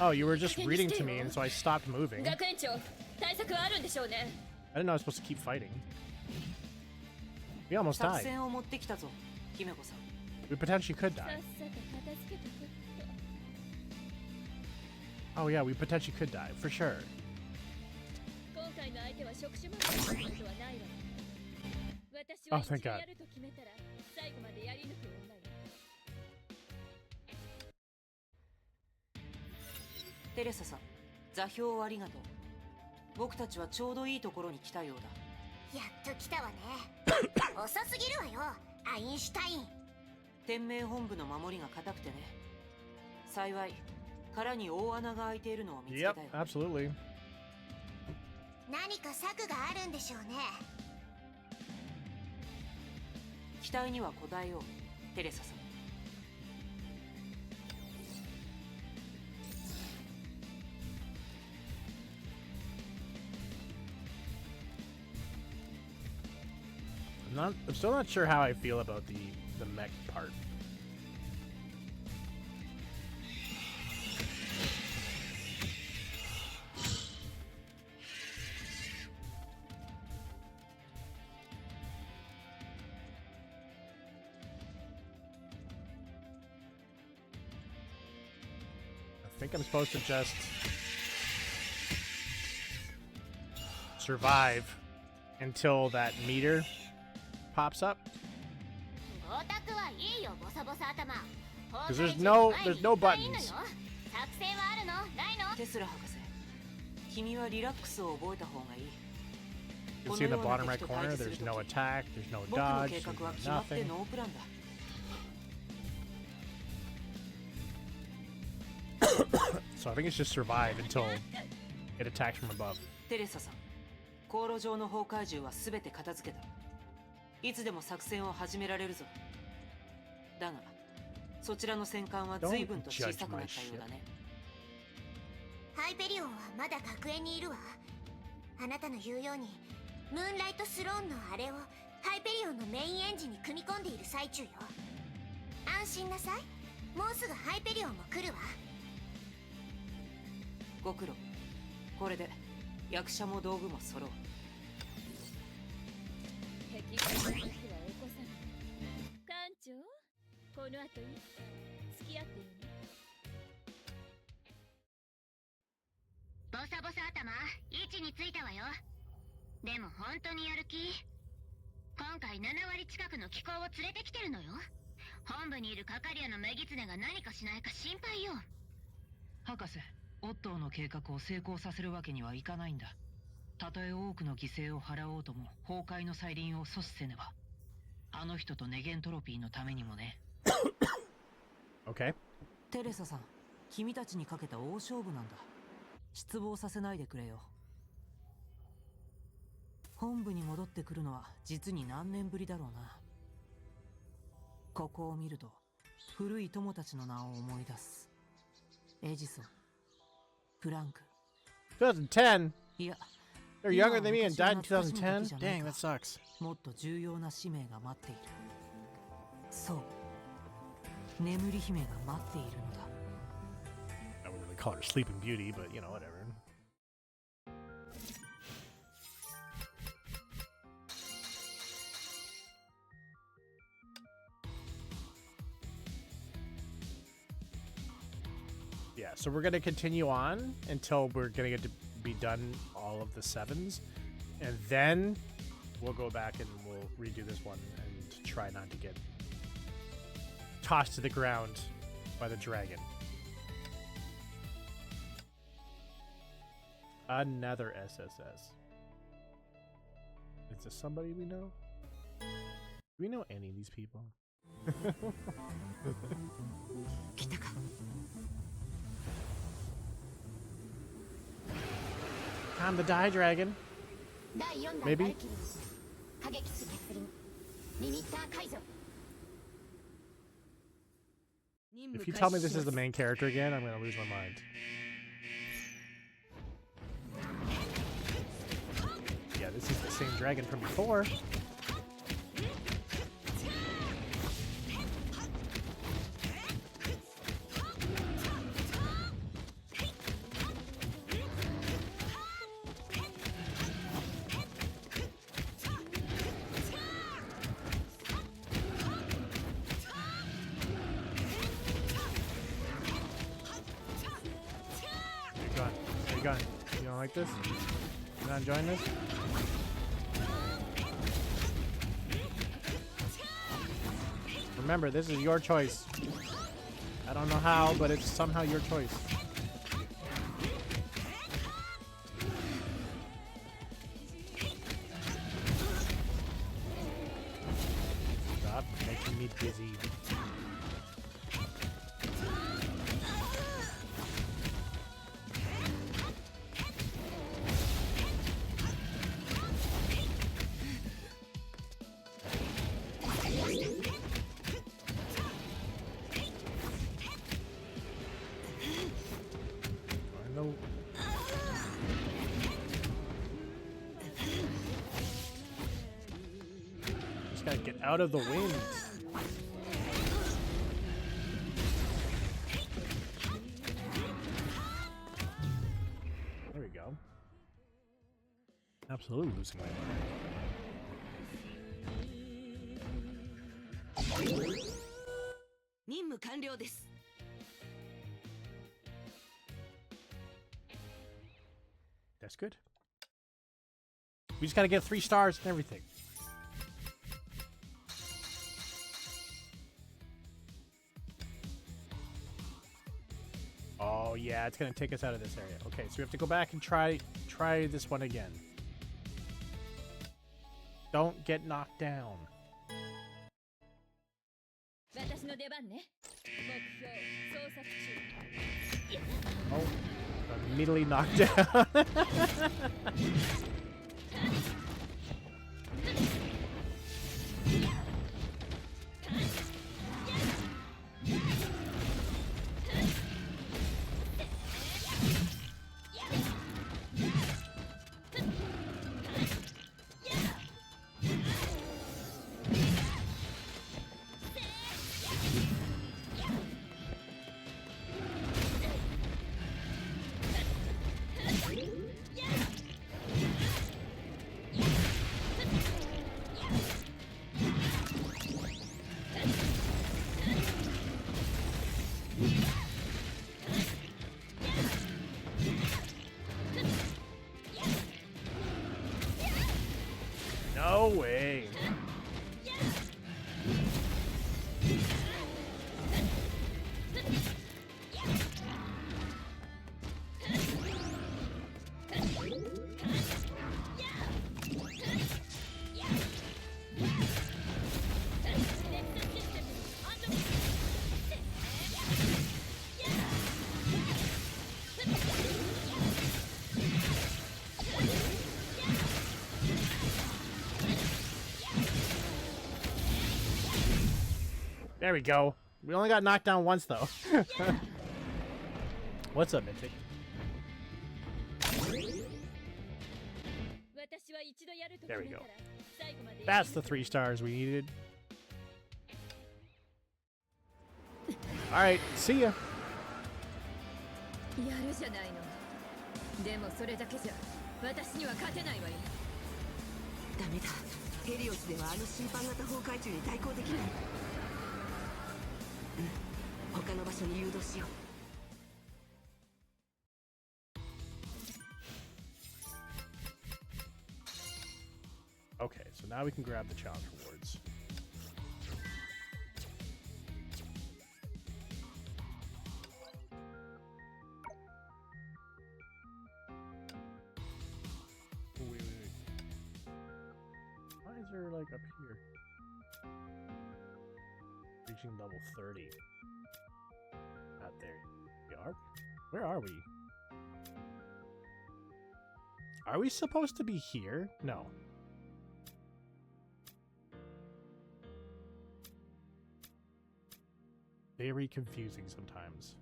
[SPEAKER 1] Oh, you were just reading to me, and so I stopped moving. I
[SPEAKER 4] 学園長、対策はあるんでしょうね。
[SPEAKER 1] didn't know I was supposed to keep fighting. We almost
[SPEAKER 5] 作
[SPEAKER 1] died.
[SPEAKER 5] 戦を持ってきたぞ、姫子さん。
[SPEAKER 1] We potentially could
[SPEAKER 4] さっ
[SPEAKER 1] die.
[SPEAKER 4] さと片付けとくっと。
[SPEAKER 1] Oh yeah, we potentially could die, for sure.
[SPEAKER 4] 今回の相手は触手魔法のことはないわ。私
[SPEAKER 1] Oh,
[SPEAKER 4] は
[SPEAKER 1] thank
[SPEAKER 4] 一度
[SPEAKER 1] God.
[SPEAKER 4] やると決めたら最後までやり抜く女よ。
[SPEAKER 5] テレサさん、座標をありがとう。僕たちはちょうどいいところに来たようだ。
[SPEAKER 2] やっと来たわね。遅すぎるわよ、アインシュタイン。
[SPEAKER 5] 天命本部の守りが固くてね。幸い殻に大穴が開いているのを見つけた
[SPEAKER 1] Yep,
[SPEAKER 5] よ。
[SPEAKER 1] absolutely.
[SPEAKER 2] 何か策があるんでしょうね。
[SPEAKER 5] 期待には応えよう、テレサさん。
[SPEAKER 1] I'm still not sure how I feel about the mech part. I think I'm supposed to just survive until that meter pops up.
[SPEAKER 2] オタクはいいよ、ボサボサ頭。
[SPEAKER 1] Because there's no buttons.
[SPEAKER 2] 作戦はあるの？ないの？
[SPEAKER 5] テスラ博士、君はリラックスを覚えた方がいい。
[SPEAKER 1] You can see in the bottom right corner, there's no attack, there's no
[SPEAKER 5] 僕の
[SPEAKER 1] dodge,
[SPEAKER 5] 計
[SPEAKER 1] there's
[SPEAKER 5] 画は決まって
[SPEAKER 1] nothing.
[SPEAKER 5] ノープランだ。
[SPEAKER 1] So I think it's just survive until it attacks from above.
[SPEAKER 5] テレサさん、航路上の崩壊獣は全て片付けた。いつでも作戦を始められるぞ。だが、そちらの戦艦は随分と小さくなったようだね。
[SPEAKER 2] ハイペリオンはまだ学園にいるわ。あなたの言うように、ムーンライトスローンのあれをハイペリオンのメインエンジンに組み込んでいる最中よ。安心なさい。もうすぐハイペリオンも来るわ。
[SPEAKER 5] ご苦労。これで役者も道具も揃う。
[SPEAKER 4] 敵がいる時は起こさない。艦長、この後いつか付き合ってよね。
[SPEAKER 2] ボサボサ頭、位置についたわよ。でも本当にやる気？今回7割近くの機構を連れてきてるのよ。本部にいるカカリアのメギツネが何かしないか心配よ。
[SPEAKER 7] 博士、オットーの計画を成功させるわけにはいかないんだ。たとえ多くの犠牲を払おうとも崩壊の再臨を阻止せねば。あの人とネゲントロピーのためにもね。
[SPEAKER 1] Okay.
[SPEAKER 5] テレサさん、君たちにかけた大勝負なんだ。失望させないでくれよ。本部に戻ってくるのは実に何年ぶりだろうな。ここを見ると古い友たちの名を思い出す。エジソン、プランク。
[SPEAKER 1] 2010?
[SPEAKER 5] いや、
[SPEAKER 1] They're younger than me and died in 2010? Dang, that sucks.
[SPEAKER 5] もっと重要な使命が待っている。そう、眠り姫が待っているのだ。
[SPEAKER 1] I wouldn't really call her Sleeping Beauty, but you know, whatever. so we're gonna continue on until we're gonna get to be done all of the 7s, and then we'll go back and we'll redo this one and try not to get tossed to the ground by the dragon. Another SSS. Is this somebody we know? Do we know any of these people? Time to die, dragon. Maybe. If you tell me this is the main character again, I'm gonna lose my mind. Yeah, this is the same dragon from before. You don't like this? You're not enjoying this? Remember, this is your choice. I don't know how, but it's somehow your choice. Stop making me dizzy. Gotta get out of the wind. There we go. Absolutely losing my mind. That's good. We just gotta get 3 stars and everything. Oh yeah, it's gonna take us out of this area. Okay, so we have to go back and try this one again. Don't get knocked down. Oh, immediately knocked down. No way. There we go. We only got knocked down once, though. What's up, Mythic? There we go. That's the 3 stars we needed. Alright, see ya.
[SPEAKER 3] やるじゃないの。でもそれだけじゃ私には勝てないわよ。
[SPEAKER 5] ダメだ。ヘリオスではあの審判型崩壊中に対抗できない。他の場所に誘導しよう。
[SPEAKER 1] Okay, so now we can grab the challenge rewards. Oh, wait. Why is there like up here? Reaching level 30. Not there. We are? Where are we? Are we supposed to be here? No. Very confusing sometimes.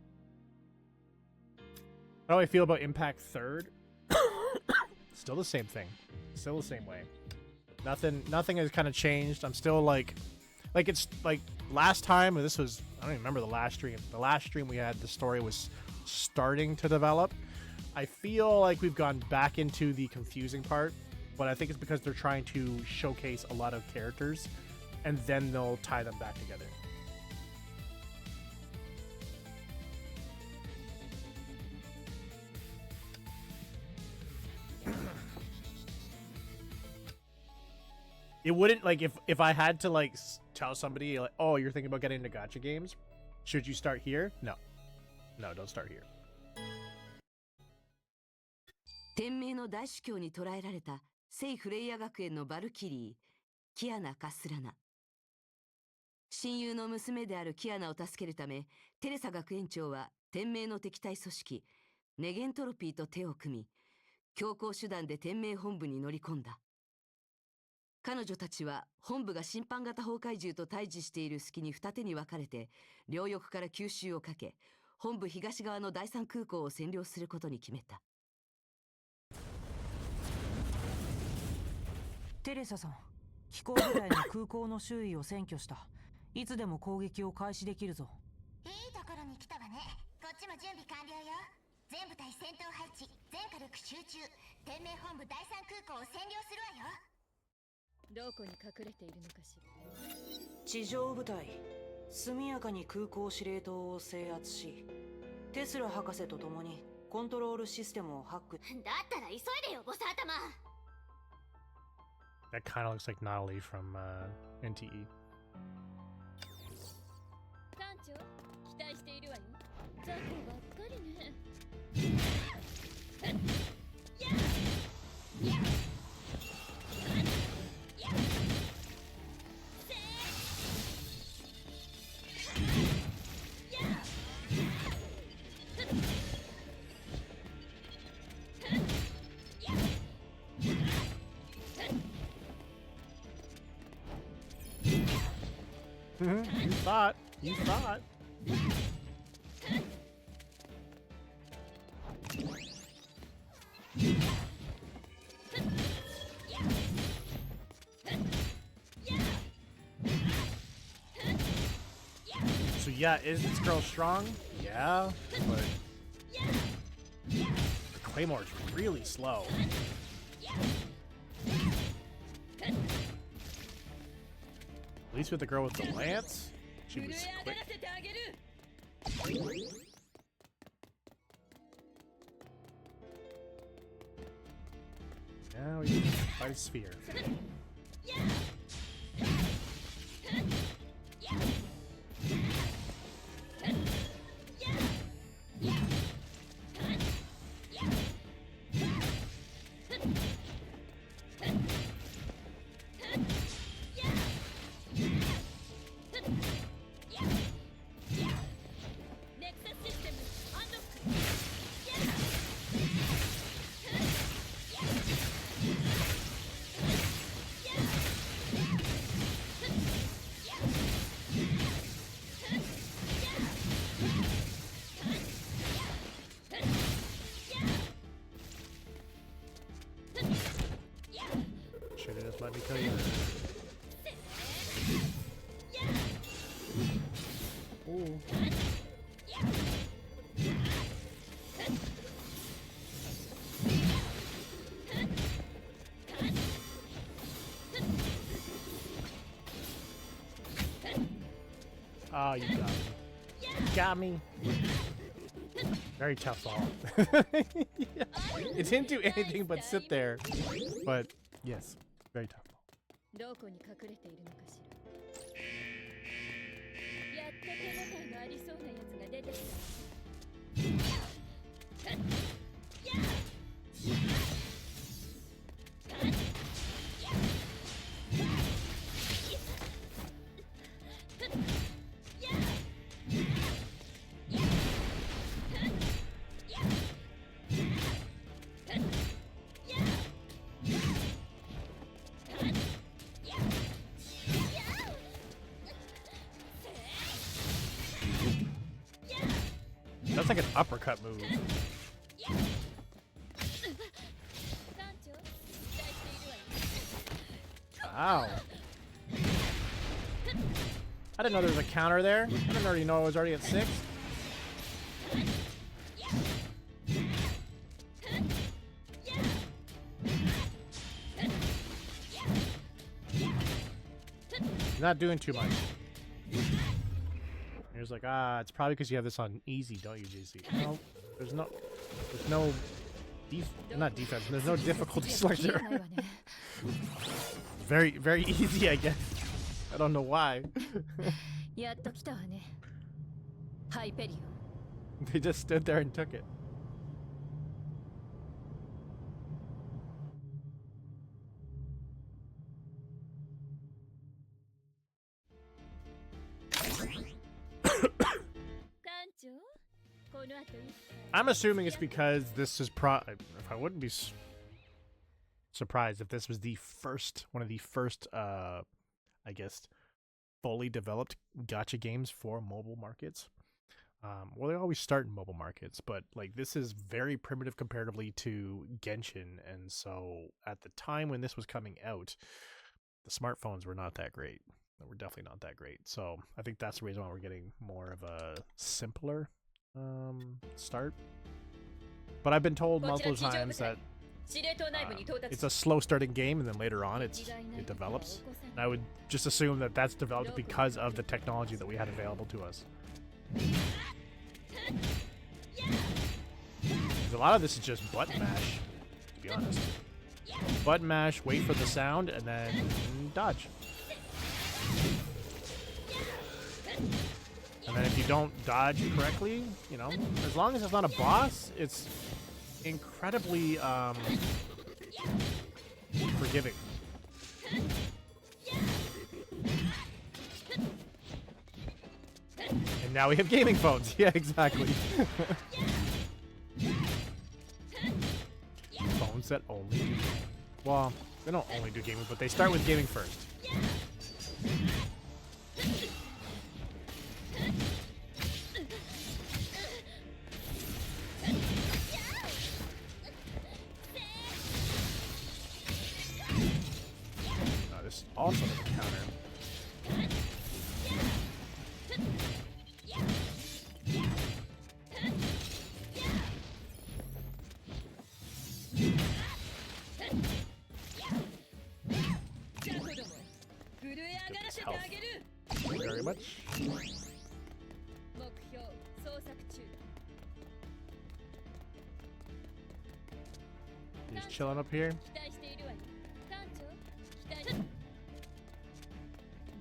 [SPEAKER 1] How do I feel about Impact 3rd? Still the same thing. Still the same way. Nothing has kind of changed. I'm still like it's like last time, this was, I don't even remember the last stream. The last stream we had, the story was starting to develop. I feel like we've gone back into the confusing part, but I think it's because they're trying to showcase a lot of characters and then they'll tie them back together. It wouldn't, like, if I had to, like, tell somebody, like, oh, you're thinking about getting into gacha games, should you start here? No. No, don't start here.
[SPEAKER 5] 天命の大主教に捕らえられた聖フレイヤ学園のバルキリー、キアナ・カスラナ。親友の娘であるキアナを助けるため、テレサ学園長は天命の敵対組織、ネゲントロピーと手を組み、強行手段で天命本部に乗り込んだ。彼女たちは本部が審判型崩壊獣と対峙している隙に二手に分かれて、両翼から急襲をかけ、本部東側の第三空港を占領することに決めた。
[SPEAKER 7] テレサさん、飛行部隊の空港の周囲を占拠した。いつでも攻撃を開始できるぞ。
[SPEAKER 2] いいところに来たわね。こっちも準備完了よ。全部隊戦闘配置、全火力集中。天命本部第三空港を占領するわよ。
[SPEAKER 3] どこに隠れているのかしら。
[SPEAKER 7] 地上部隊、速やかに空港司令塔を制圧し、テスラ博士と共にコントロールシステムをハック。
[SPEAKER 2] だったら急いでよ、ボス頭。
[SPEAKER 1] That kind of looks like Natalie from NTE.
[SPEAKER 3] 艦長、期待しているわよ。雑魚ばっかりね。
[SPEAKER 1] You thought. You thought. So yeah, is this girl strong? Yeah, but the Claymore's really slow. At least with the girl with the lance, she was quick. Now we can fight a sphere. Should've just let me kill you. Ooh. Oh, you got me. You got me. Very tough ball. Yeah. It didn't do anything but sit there. But yes, very tough ball.
[SPEAKER 3] どこに隠れているのかしら。やっと手応えのありそうなやつが出てき
[SPEAKER 1] That's like an uppercut move.
[SPEAKER 3] た。艦長、期待しているわよ。
[SPEAKER 1] Wow. I didn't know there was a counter there. I didn't already know I was already at 6. Not doing too much. He was like, it's probably because you have this on easy, don't you, JC? No, there's no not defense. There's no difficulty selector. Very, very easy, I guess. I don't know why.
[SPEAKER 3] やっと来たわね。ハイペリオン。
[SPEAKER 1] They just stood there and took it. I'm assuming it's because this is if I wouldn't be surprised if this was one of the first I guess fully developed gacha games for mobile markets. Well, they always start in mobile markets, but like this is very primitive comparatively to Genshin, and so at the time when this was coming out, the smartphones were not that great. They were definitely not that great. So I think that's the reason why we're getting more of a simpler start. But I've been told multiple times that it's a slow starting game, and then later on it develops. And I would just assume that that's developed because of the technology that we had available to us. A lot of this is just button mash, to be honest. Button mash, wait for the sound, and then dodge. And then if you don't dodge correctly, you know, as long as it's not a boss, it's incredibly forgiving. And now we have gaming phones. Yeah, exactly. Phones that only do, well, they don't only do gaming, but they start with gaming first. This is also a counter. Health. Thank you very much. He's chilling up here.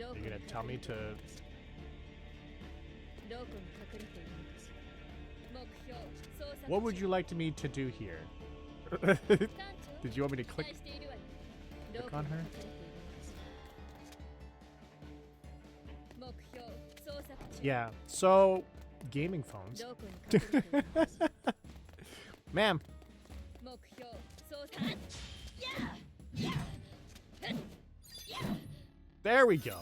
[SPEAKER 1] Are you gonna tell me to? What would you like me to do here? Did you want me to click on her? Yeah, so gaming phones. Ma'am. There we go.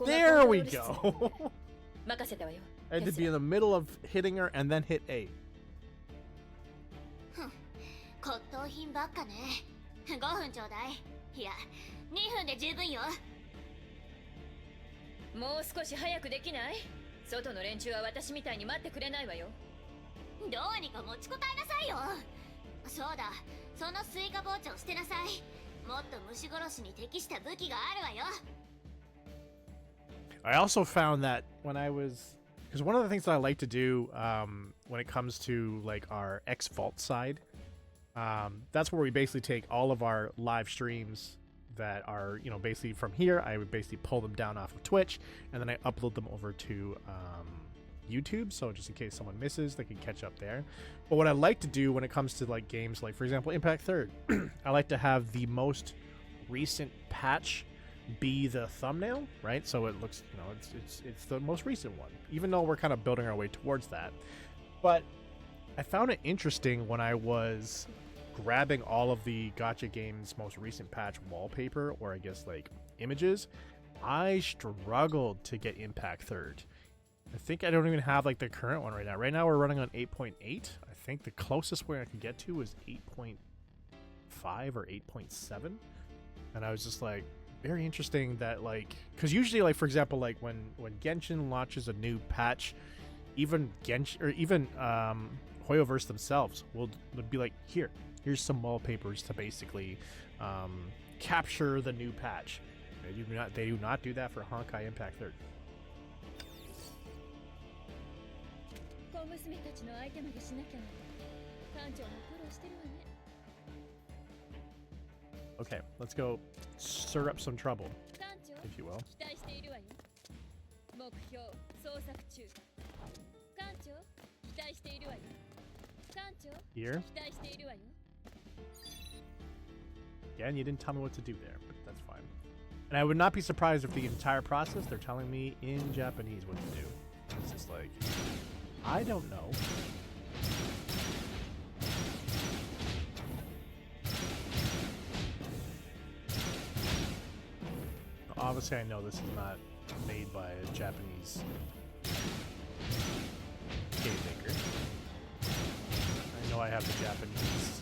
[SPEAKER 1] There we go. I had to be in the middle of hitting her and then hit A.
[SPEAKER 2] 骨董品ばっかね。5分ちょうだい。いや、2分で十分よ。
[SPEAKER 3] もう少し早くできない？外の連中は私みたいに待ってくれないわよ。
[SPEAKER 2] どうにか持ちこたえなさいよ。そうだ、そのスイカ包丁捨てなさい。もっと虫殺しに適した武器があるわよ。
[SPEAKER 1] I also found that when I was, because one of the things that I like to do when it comes to like our X Vault side, that's where we basically take all of our live streams that are, you know, basically from here. I would basically pull them down off of Twitch, and then I upload them over to YouTube, so just in case someone misses, they can catch up there. But what I like to do when it comes to like games like, for example, Impact Third, I like to have the most recent patch be the thumbnail, right? So it looks, you know, it's the most recent one, even though we're kind of building our way towards that. But I found it interesting when I was grabbing all of the Gacha games most recent patch wallpaper, or I guess like images. I struggled to get Impact Third. I think I don't even have like the current one right now. Right now we're running on 8.8. I think the closest way I could get to was 8.5 or 8.7. And I was just like, very interesting that like, because usually like, for example, like when Genshin launches a new patch, even Genshin or even Hoyoverse themselves would be like, here's some wallpapers to basically capture the new patch. They do not do that for Honkai Impact Third. Okay, let's go stir up some trouble, if you will. Here. Again, you didn't tell me what to do there, but that's fine. And I would not be surprised if the entire process they're telling me in Japanese what to do. It's just like, I don't know. Obviously, I know this is not made by a Japanese game maker. I know I have the Japanese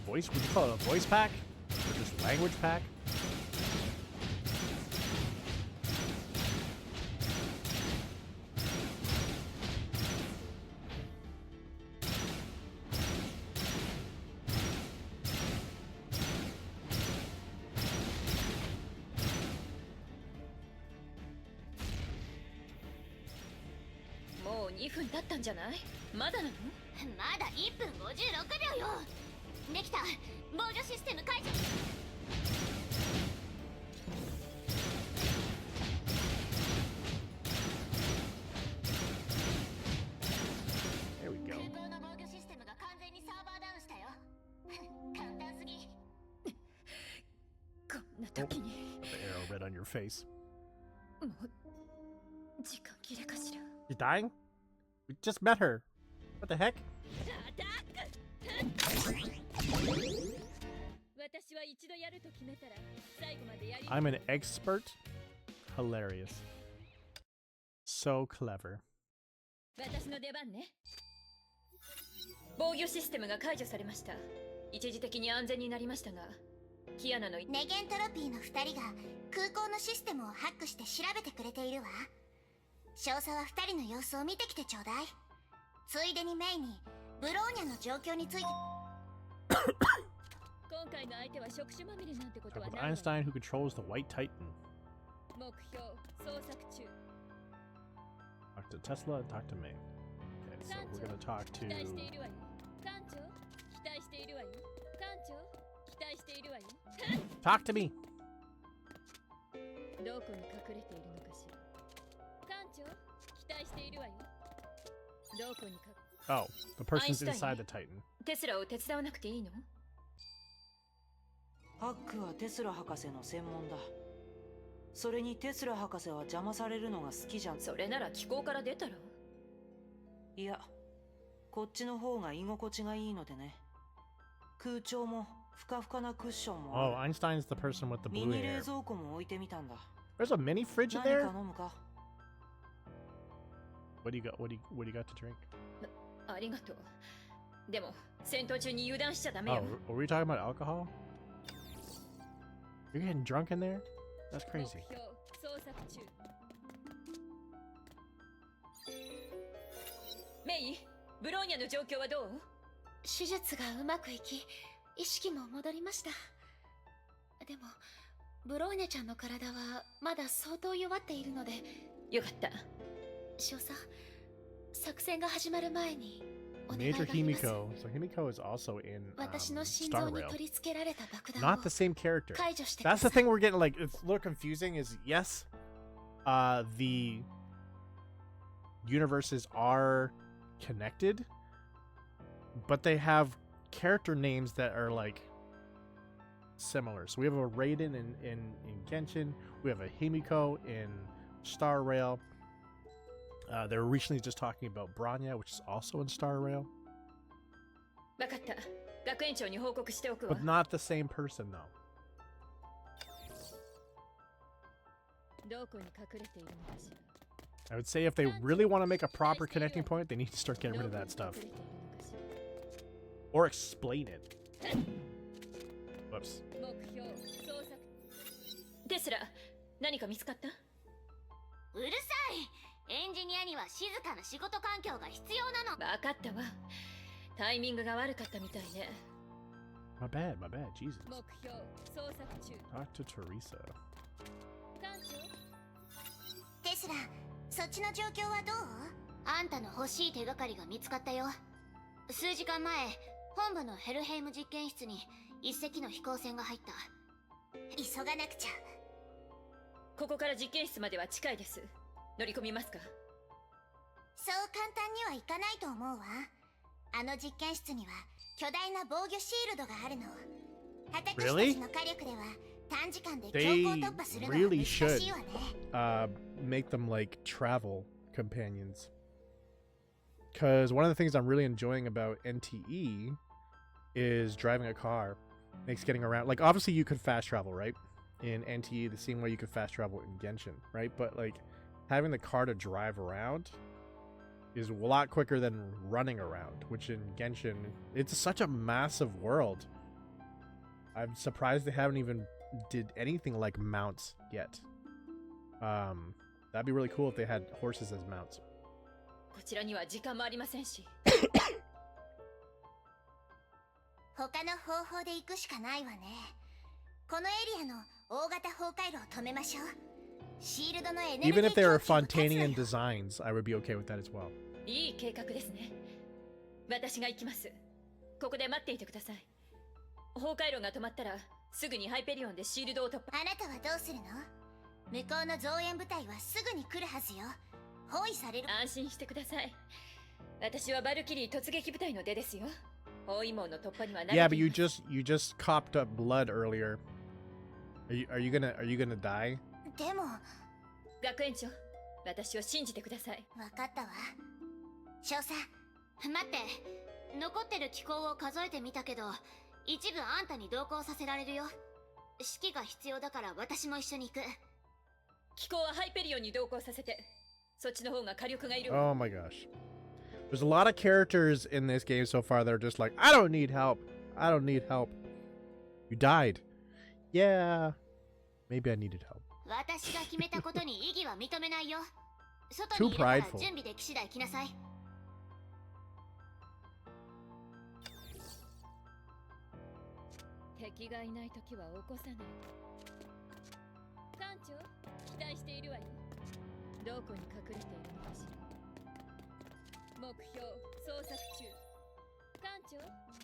[SPEAKER 1] voice. Would you call it a voice pack? Or just language pack?
[SPEAKER 4] もう2分経ったんじゃない？まだなの？
[SPEAKER 2] まだ1分56秒よ。できた。防御システム解除。
[SPEAKER 1] There we go.
[SPEAKER 2] 空港の防御システムが完全にサーバーダウンしたよ。簡単すぎ。
[SPEAKER 4] こんな時に。
[SPEAKER 1] The arrow red on your face.
[SPEAKER 4] もう時間切れかしら。
[SPEAKER 1] You're dying? We just met her. What the heck? I'm an expert. Hilarious. So clever.
[SPEAKER 4] 私の出番ね。防御システムが解除されました。一時的に安全になりましたが、キアナの
[SPEAKER 2] ネゲントロピーの2人が空港のシステムをハックして調べてくれているわ。少佐は2人の様子を見てきてちょうだい。ついでにメイにブローニャの状況について。
[SPEAKER 3] 今回の相手は触手まみれなんてことは
[SPEAKER 1] Talk
[SPEAKER 3] ない
[SPEAKER 1] about
[SPEAKER 3] わ。
[SPEAKER 1] Einstein who controls the White Titan.
[SPEAKER 3] 目標捜索中。
[SPEAKER 1] Talk to Tesla and talk to May. Okay, so we're gonna talk
[SPEAKER 3] 期待してい
[SPEAKER 1] to
[SPEAKER 3] るわよ。艦長、期待しているわよ。艦長、期待しているわよ。
[SPEAKER 1] talk to me.
[SPEAKER 3] どこに隠れているのかしら。艦長、期待しているわよ。どこにか。
[SPEAKER 1] Oh, the person's
[SPEAKER 4] Einstein.
[SPEAKER 1] inside the Titan.
[SPEAKER 4] テスラを手伝わなくていいの？
[SPEAKER 7] ハックはテスラ博士の専門だ。それにテスラ博士は邪魔されるのが好きじゃん。
[SPEAKER 4] それなら気候から出たら？
[SPEAKER 7] いや、こっちの方が居心地がいいのでね。空調もふかふかなクッションも
[SPEAKER 1] Oh,
[SPEAKER 7] ある。
[SPEAKER 1] Einstein's the person with the
[SPEAKER 7] ミ
[SPEAKER 1] blue
[SPEAKER 7] ニ冷
[SPEAKER 1] hair.
[SPEAKER 7] 蔵庫も置いてみたんだ。
[SPEAKER 1] There's a mini fridge
[SPEAKER 7] 何
[SPEAKER 1] in
[SPEAKER 7] か
[SPEAKER 1] there?
[SPEAKER 7] 飲むか？
[SPEAKER 1] What do you got? What do you got to drink?
[SPEAKER 4] ありがとう。でも戦闘中に油断しちゃダメ
[SPEAKER 1] Oh,
[SPEAKER 4] よ。
[SPEAKER 1] were we talking about alcohol? You're getting drunk in there? That's
[SPEAKER 3] 目
[SPEAKER 1] crazy.
[SPEAKER 3] 標捜索中。
[SPEAKER 4] メイ、ブローニャの状況はどう？
[SPEAKER 2] 手術がうまくいき、意識も戻りました。でもブローニャちゃんの体はまだ相当弱っているので。
[SPEAKER 4] よかった。
[SPEAKER 2] 少佐、作戦が始まる前に
[SPEAKER 4] お願いが
[SPEAKER 1] Major
[SPEAKER 4] あります。
[SPEAKER 1] Himiko. So Himiko is also in
[SPEAKER 4] 私の心
[SPEAKER 1] Star
[SPEAKER 4] 臓に
[SPEAKER 1] Rail.
[SPEAKER 4] 取り付けられた爆弾
[SPEAKER 1] Not
[SPEAKER 4] を
[SPEAKER 1] the same character.
[SPEAKER 4] 解除してくだ
[SPEAKER 1] That's
[SPEAKER 4] さ
[SPEAKER 1] the
[SPEAKER 4] い。
[SPEAKER 1] thing we're getting like it's a little confusing is yes, the universes are connected, but they have character names that are like similar. So we have a Raiden in Genshin, we have a Himiko in Star Rail. They were recently just talking about Bronya, which is also in Star Rail,
[SPEAKER 4] 分かった。学園長に報告しておくわ。
[SPEAKER 1] but not the same person though.
[SPEAKER 3] どこに隠れているのかしら。
[SPEAKER 1] I would say if they really want to make a proper connecting point, they need to start getting rid of that
[SPEAKER 3] どこ
[SPEAKER 1] stuff
[SPEAKER 3] に隠れているのかしら。
[SPEAKER 1] or explain it. Whoops.
[SPEAKER 3] 目標捜索。
[SPEAKER 4] テスラ、何か見つかった？
[SPEAKER 2] うるさい。エンジニアには静かな仕事環境が必要なの。
[SPEAKER 4] 分かったわ。タイミングが悪かったみたいね。
[SPEAKER 1] My bad, Jesus.
[SPEAKER 3] 目標捜索中。
[SPEAKER 1] Talk to Teresa.
[SPEAKER 3] 艦長。
[SPEAKER 2] テスラ、そっちの状況はどう？あんたの欲しい手がかりが見つかったよ。数時間前、本部のヘルヘイム実験室に一隻の飛行船が入った。急がなくちゃ。
[SPEAKER 4] ここから実験室までは近いです。乗り込みますか？
[SPEAKER 2] そう簡単にはいかないと思うわ。あの実験室には巨大な防御シールドがあるの。私たちの火力では短時間で強行突破するのは
[SPEAKER 1] really
[SPEAKER 2] 難しいわね。
[SPEAKER 1] Make them like travel companions. Because one of the things I'm really enjoying about NTE is driving a car makes getting around. Like, obviously, you could fast travel, right? In NTE, the same way you could fast travel in Genshin, right? But like having the car to drive around is a lot quicker than running around, which in Genshin, it's such a massive world. I'm surprised they haven't even did anything like mounts yet. That'd be really cool if they had horses as mounts.
[SPEAKER 4] こちらには時間もありませんし。
[SPEAKER 2] 他の方法で行くしかないわね。このエリアの大型崩壊路を止めましょう。シールドのエネルギー
[SPEAKER 1] Even if they were
[SPEAKER 2] 供給を断つわよ。
[SPEAKER 1] Fontanian designs, I would be okay with that as well.
[SPEAKER 4] いい計画ですね。私が行きます。ここで待っていてください。崩壊路が止まったらすぐにハイペリオンでシールドを突破。
[SPEAKER 2] あなたはどうするの？向こうの増援部隊はすぐに来るはずよ。包囲される。
[SPEAKER 4] 安心してください。私はバルキリー突撃部隊の出ですよ。包囲網の突破には慣れてい
[SPEAKER 1] Yeah,
[SPEAKER 4] ます。
[SPEAKER 1] but you just copped up blood earlier. Are you gonna die?
[SPEAKER 2] でも、
[SPEAKER 4] 学園長、私を信じてください。
[SPEAKER 2] わかったわ。少佐、待って。残ってる機構を数えてみたけど、一部あんたに同行させられるよ。指揮が必要だから私も一緒に行く。
[SPEAKER 4] 機構はハイペリオンに同行させて。そっちの方が火力がいる。
[SPEAKER 1] Oh my gosh. There's a lot of characters in this game so far that are just like, I don't need help. I don't need help. You died. Yeah. Maybe I needed help.
[SPEAKER 2] 私が決めたことに異議は認めないよ。外
[SPEAKER 1] Too
[SPEAKER 2] にいるから
[SPEAKER 1] prideful.
[SPEAKER 2] 準備でき次第来なさい。
[SPEAKER 3] 敵がいないときは起こさない。艦長、期待しているわよ。どこに隠れているのかしら。目標捜索中。艦長、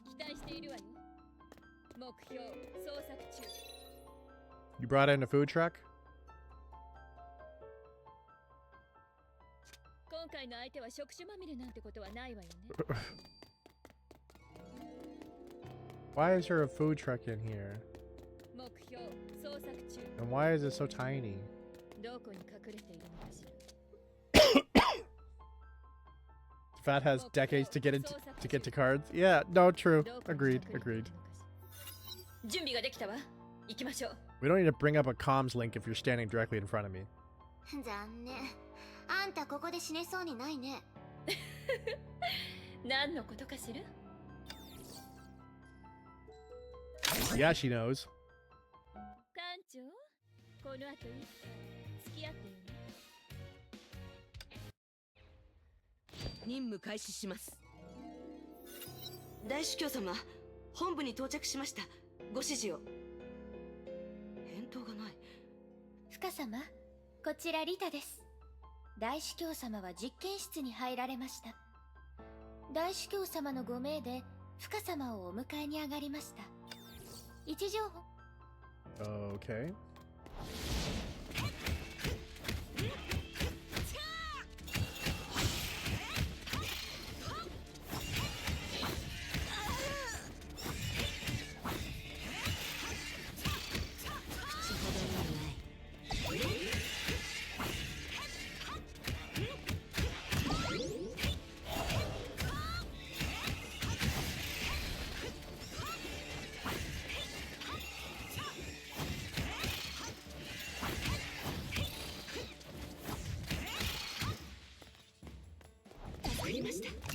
[SPEAKER 3] 期待しているわよ。目標捜索中。
[SPEAKER 1] You brought in a food truck?
[SPEAKER 3] 今回の相手は触手まみれなんてことはないわよね。
[SPEAKER 1] Why is there a food truck in here?
[SPEAKER 3] 目標捜索中。
[SPEAKER 1] And why is it so tiny?
[SPEAKER 3] どこに隠れているのかしら。
[SPEAKER 1] Fat has decades to get to cards. Yeah, no, true. Agreed.
[SPEAKER 4] 準備ができたわ。行きましょう。
[SPEAKER 1] We don't need to bring up a comms link if you're standing directly in front of me.
[SPEAKER 2] 残念。あんたここで死ねそうにないね。
[SPEAKER 4] 何のことかしら。
[SPEAKER 1] Yeah, she knows.
[SPEAKER 3] 艦長、この後いつ付き合ってよね。
[SPEAKER 5] 任務開始します。大主教様、本部に到着しました。ご指示を。返答がない。
[SPEAKER 2] 深様、こちらリタです。大司教様は実験室に入られました。大主教様のご命で深様をお迎えに上がりました。位置情報。
[SPEAKER 1] Okay.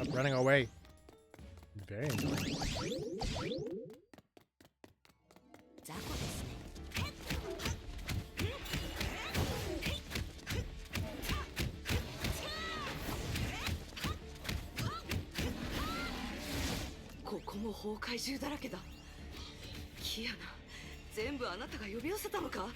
[SPEAKER 1] I'm running away. Very annoying.
[SPEAKER 5] 雑魚ですね。ここも崩壊獣だらけだ。キアナ、全部あなたが呼び寄せたのか？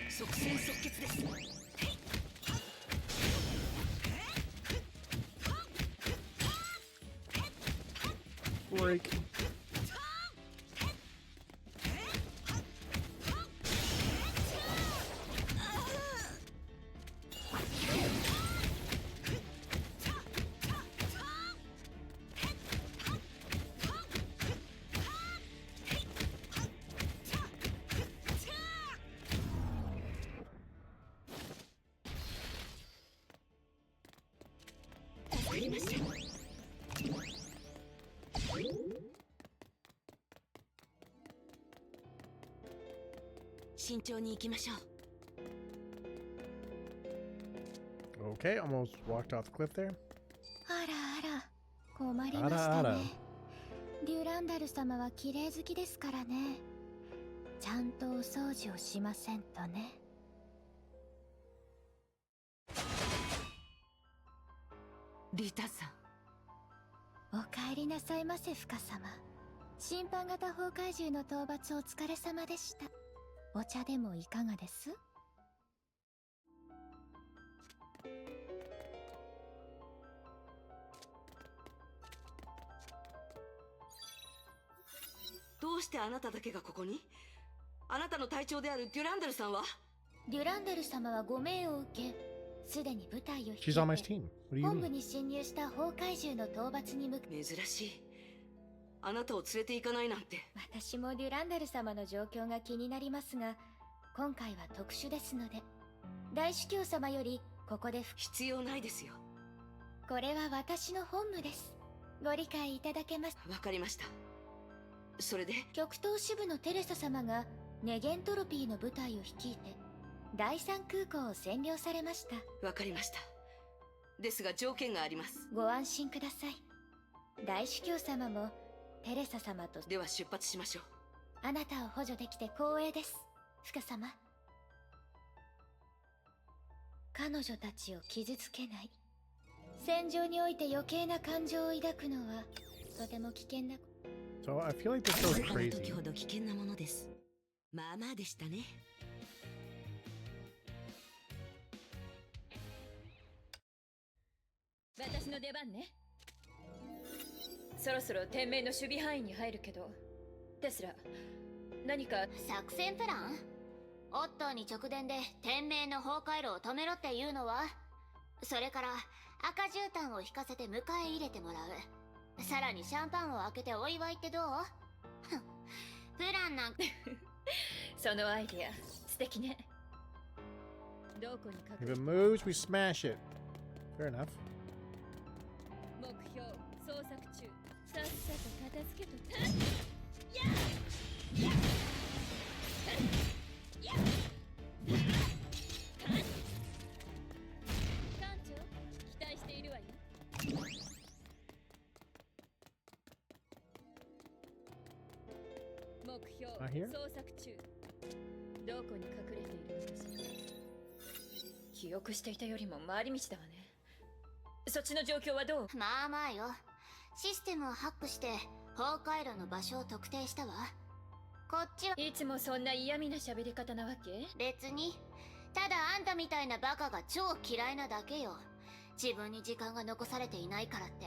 [SPEAKER 5] 即戦即決です。
[SPEAKER 1] Break.
[SPEAKER 5] 慎重に行きましょう。
[SPEAKER 1] Okay, almost walked off the cliff there.
[SPEAKER 2] あらあら、困りましたね。
[SPEAKER 1] あらあら。
[SPEAKER 2] デュランダル様は綺麗好きですからね。ちゃんとお掃除をしませんとね。
[SPEAKER 5] リタさん、
[SPEAKER 2] お帰りなさいませ、深様。審判型崩壊獣の討伐お疲れ様でした。お茶でもいかがです？
[SPEAKER 5] どうしてあなただけがここに？あなたの隊長であるデュランダルさんは？
[SPEAKER 2] デュランダル様はご命を受け、すでに部隊を率い
[SPEAKER 1] She's on my
[SPEAKER 2] て
[SPEAKER 1] team. What do you
[SPEAKER 2] 本部
[SPEAKER 1] mean?
[SPEAKER 2] に侵入した崩壊獣の討伐に向か。
[SPEAKER 5] 珍しい。あなたを連れて行かないなんて。
[SPEAKER 2] 私もデュランダル様の状況が気になりますが、今回は特殊ですので、大主教様よりここで
[SPEAKER 5] 必要ないですよ。
[SPEAKER 2] これは私の本部です。ご理解いただけます？
[SPEAKER 5] わかりました。それで
[SPEAKER 2] 極東支部のテレサ様がネゲントロピーの部隊を率いて第三空港を占領されました。
[SPEAKER 5] わかりました。ですが条件があります。
[SPEAKER 2] ご安心ください。大主教様もテレサ様と。
[SPEAKER 5] では出発しましょう。
[SPEAKER 2] あなたを補助できて光栄です、深様。彼女たちを傷つけない、戦場において余計な感情を抱くのはとても危険な。
[SPEAKER 1] So I feel like this goes
[SPEAKER 5] あの
[SPEAKER 1] crazy.
[SPEAKER 5] 時ほど危険なものです。まあまあでしたね。
[SPEAKER 3] 私の出番ね。そろそろ天命の守備範囲に入るけど、テスラ、何か
[SPEAKER 2] 作戦プラン？オットーに直伝で天命の崩壊路を止めろっていうのは？それから赤絨毯を引かせて迎え入れてもらう。さらにシャンパンを開けてお祝いってどう？プランなん
[SPEAKER 3] そのアイディア素敵ね。どこに
[SPEAKER 1] If it moves, we smash it. Fair enough.
[SPEAKER 3] 目標捜索中。さっさと片付けとった。やっやっやっ艦長、期待しているわよ。目標
[SPEAKER 1] Not here?
[SPEAKER 3] 捜索中。どこに隠れているのかしら。記憶していたよりも回り道だわね。そっちの状況はどう？
[SPEAKER 2] まあまあよ。システムをハックして崩壊路の場所を特定したわ。こっちはい
[SPEAKER 4] つもそんな嫌味な喋り方なわけ？
[SPEAKER 2] 別に、ただあんたみたいなバカが超嫌いなだけよ。自分に時間が残されていないからって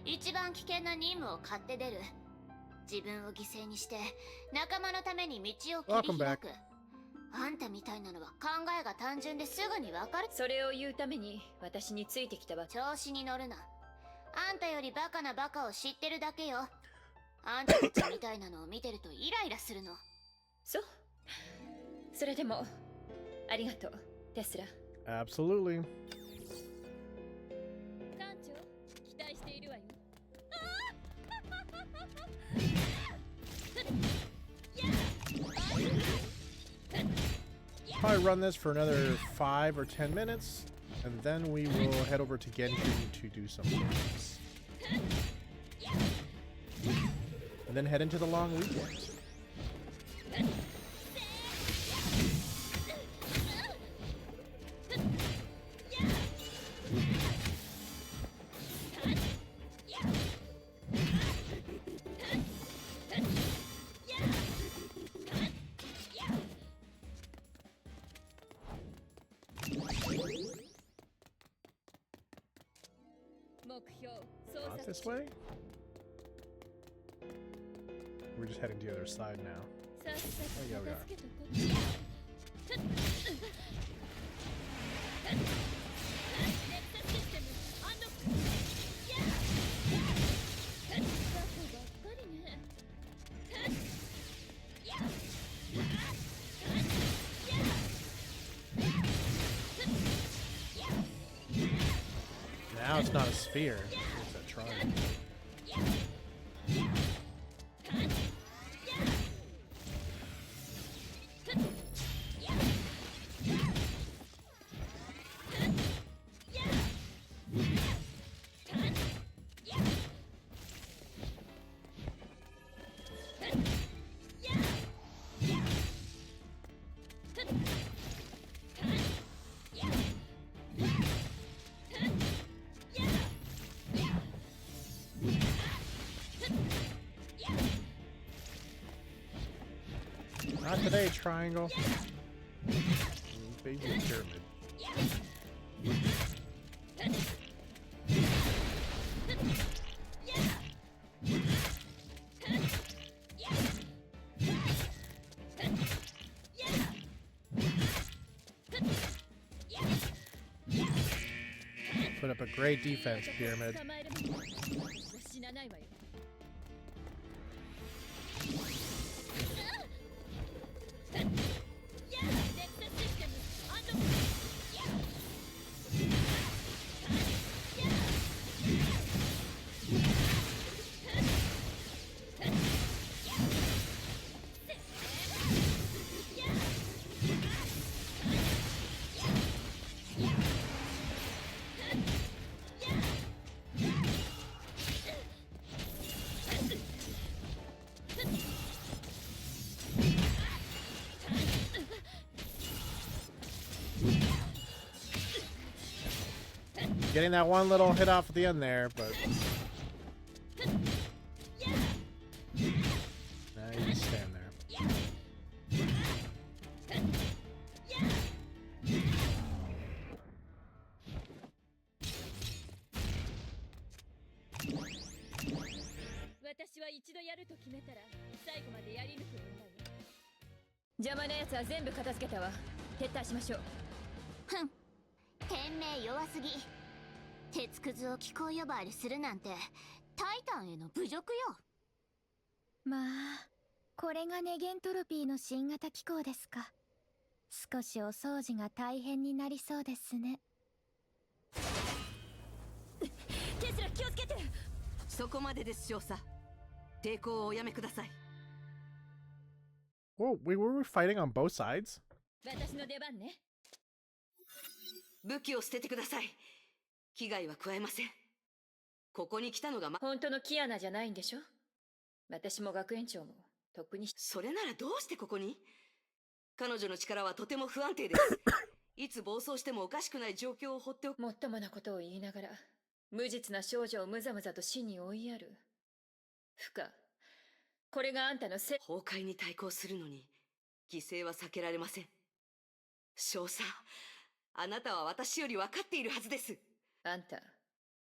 [SPEAKER 2] 一番危険な任務を買って出る。自分を犠牲にして仲間のために道を切り開く。あんたみたいなのは考えが単純ですぐにわかる。
[SPEAKER 4] それを言うために私についてきたわ。
[SPEAKER 2] 調子に乗るな。あんたよりバカなバカを知ってるだけよ。あんたたちみたいなのを見てるとイライラするの。
[SPEAKER 4] そう。それでもありがとう、テスラ。
[SPEAKER 1] Absolutely.
[SPEAKER 4] 艦長、期待しているわよ。
[SPEAKER 1] Probably run this for another 5 or 10 minutes, and then we will head over to Genshin to do some things. And then head into the long weekend. Not this way? We're just heading to the other side now. Oh yeah, we are. Now it's not a sphere, it's a triangle. Not today, triangle. Baby pyramid. Put up a great defense, pyramid. Getting that one little hit off at the end there, but now you just stand there.
[SPEAKER 2] Hm. 天命弱すぎ。鉄くずを気候呼ばわりするなんてタイタンへの侮辱よ。
[SPEAKER 8] まあ、これがネゲントロピーの新型機構ですか。少しお掃除が大変になりそうですね。
[SPEAKER 4] テスラ、気をつけて。
[SPEAKER 5] そこまでです少佐。抵抗をおやめください。
[SPEAKER 1] Whoa, were we fighting on both sides?
[SPEAKER 4] 私の出番ね。
[SPEAKER 5] 武器を捨ててください。危害は加えません。ここに来たのが
[SPEAKER 4] 本当のキアナじゃないんでしょ。私も学園長も特に。
[SPEAKER 5] それならどうしてここに？彼女の力はとても不安定です。いつ暴走してもおかしくない状況を放っておく。
[SPEAKER 4] もっともなことを言いながら無実な少女をむざむざと死に追いやる。不可。これがあんたの
[SPEAKER 5] 崩壊に対抗するのに犠牲は避けられません。少佐、あなたは私より分かっているはずです。
[SPEAKER 4] あんた、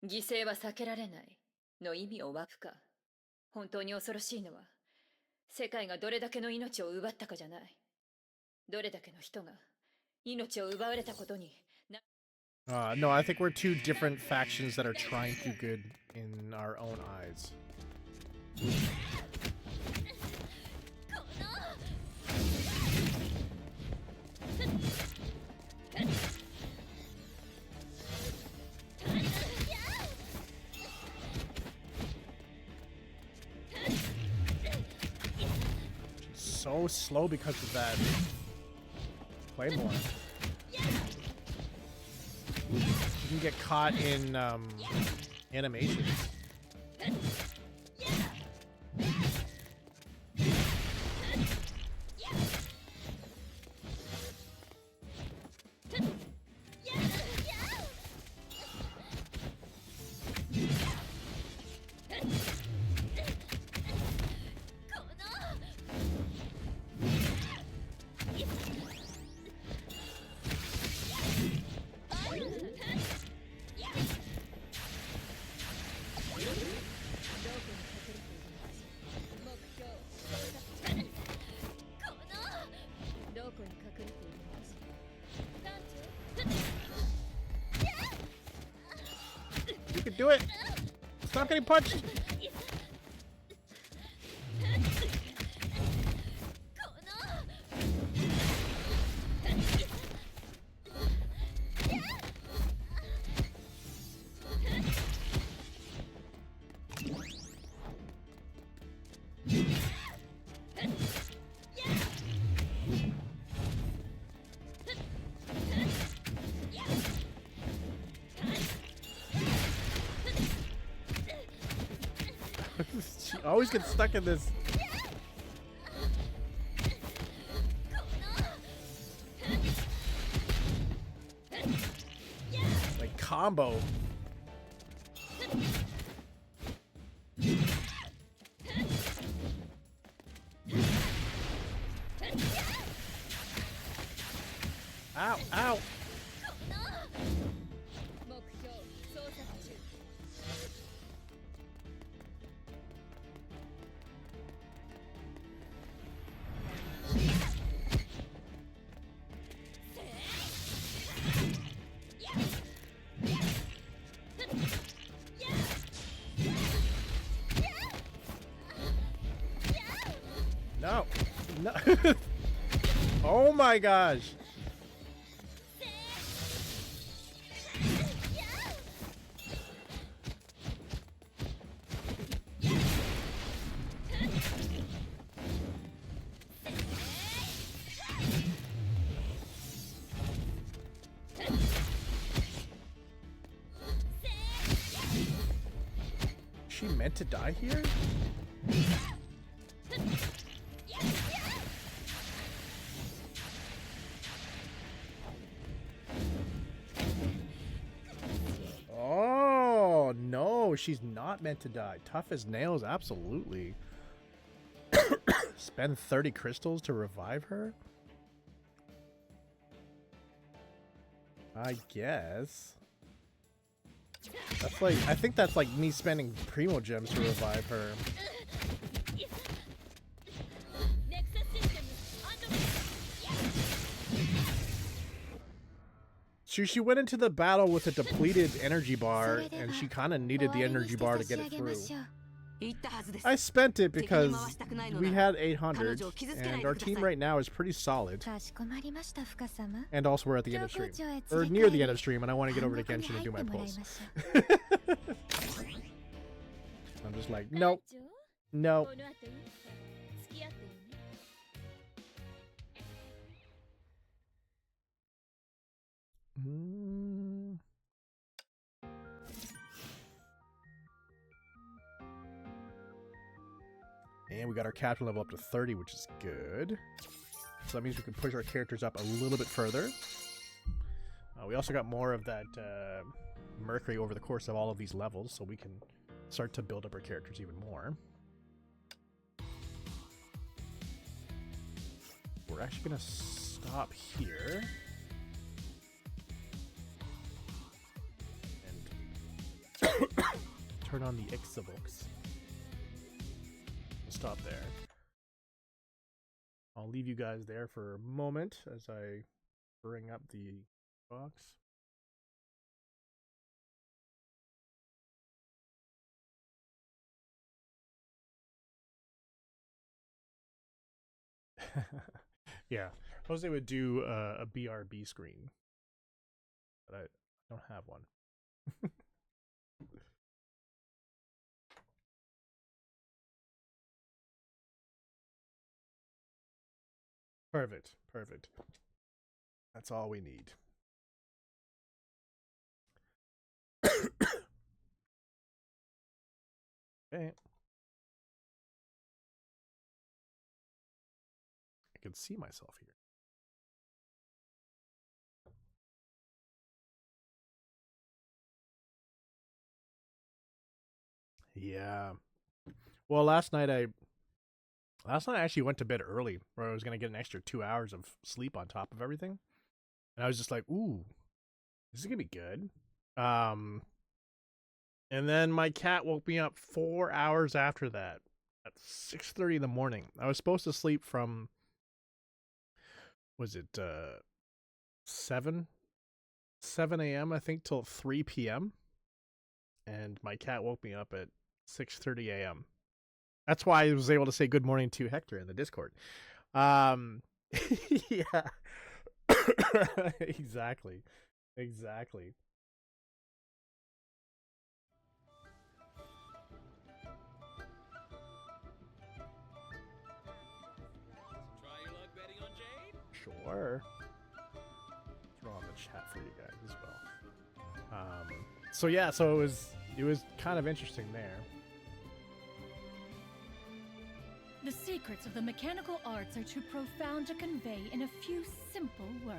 [SPEAKER 4] 犠牲は避けられないの意味を不可。本当に恐ろしいのは、世界がどれだけの命を奪ったかじゃない。どれだけの人が命を奪われたことに。
[SPEAKER 1] No, I think we're two different factions that are trying to do good in our own eyes. So slow because of that Claymore. You can get caught in animations. You can do it! Stop getting punched! She always gets stuck in this. Like combo. Ow, ow. No. No. Oh my gosh. Is she meant to die here? Oh, no, she's not meant to die. Tough as nails, absolutely. Spend 30 crystals to revive her? I guess. That's like, I think that's like me spending Primo Gems to revive her. She went into the battle with a depleted energy bar, and she kind of needed the energy bar to get it through. I spent it because we had 800, and our team right now is pretty solid. And also we're at the end of stream. Or near the end of stream, and I want to get over to Genshin and do my pulls. I'm just like, nope. Nope. And we got our captain level up to 30, which is good. So that means we can push our characters up a little bit further. We also got more of that Mercury over the course of all of these levels, so we can start to build up our characters even more. We're actually gonna stop here and turn on the Xbox. We'll stop there. I'll leave you guys there for a moment as I bring up the box. Yeah, Jose would do a BRB screen, but I don't have one. Perfect, perfect. That's all we need. Okay. I can see myself here. Yeah. Well, last night I actually went to bed early, where I was gonna get an extra 2 hours of sleep on top of everything, and I was just like, "Ooh, this is gonna be good." And then my cat woke me up 4 hours after that, at 6:30 in the morning. I was supposed to sleep from, was it 7 a.m. I think till 3 p.m. and my cat woke me up at 6:30 a.m. That's why I was able to say good morning to Hector in the Discord. Yeah. Exactly. Exactly.
[SPEAKER 9] Try your luck betting on Jade?
[SPEAKER 1] Sure. Throw on the chat for you guys as well. So yeah, so it was kind of interesting there.
[SPEAKER 10] The secrets of the mechanical arts are too profound to convey in a few simple words.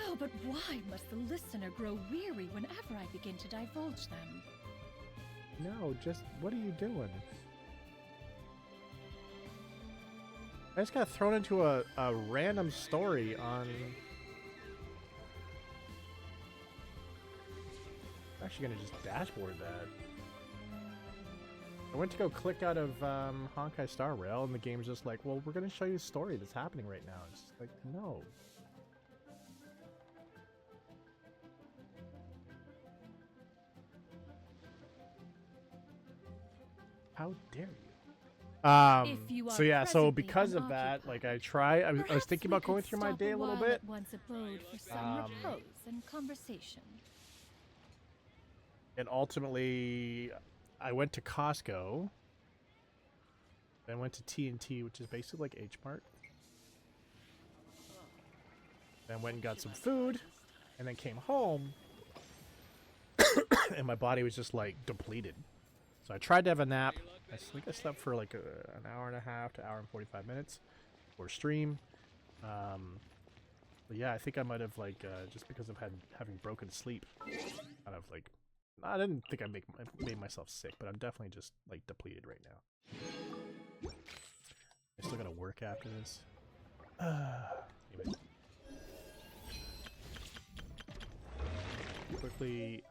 [SPEAKER 10] Oh, but why must the listener grow weary whenever I begin to divulge them?
[SPEAKER 1] No, just what are you doing? I just got thrown into a random story on... I'm actually gonna just dashboard that. I went to go click out of Honkai Star Rail, and the game's just like, well, we're gonna show you a story that's happening right now. It's just like, no. How dare you? So yeah, so because of that, like I was thinking about going through my day a little bit.
[SPEAKER 10] And conversation.
[SPEAKER 1] And ultimately, I went to Costco. Then went to T&T, which is basically like H Mart. Then went and got some food, and then came home, and my body was just like depleted. So I tried to have a nap. I think I slept for like an hour and a half to hour and 45 minutes for stream. But yeah, I think I might have like just because of having broken sleep, kind of like I didn't think I made myself sick, but I'm definitely just like depleted right now. I still gotta work after this. Anyway. Quickly,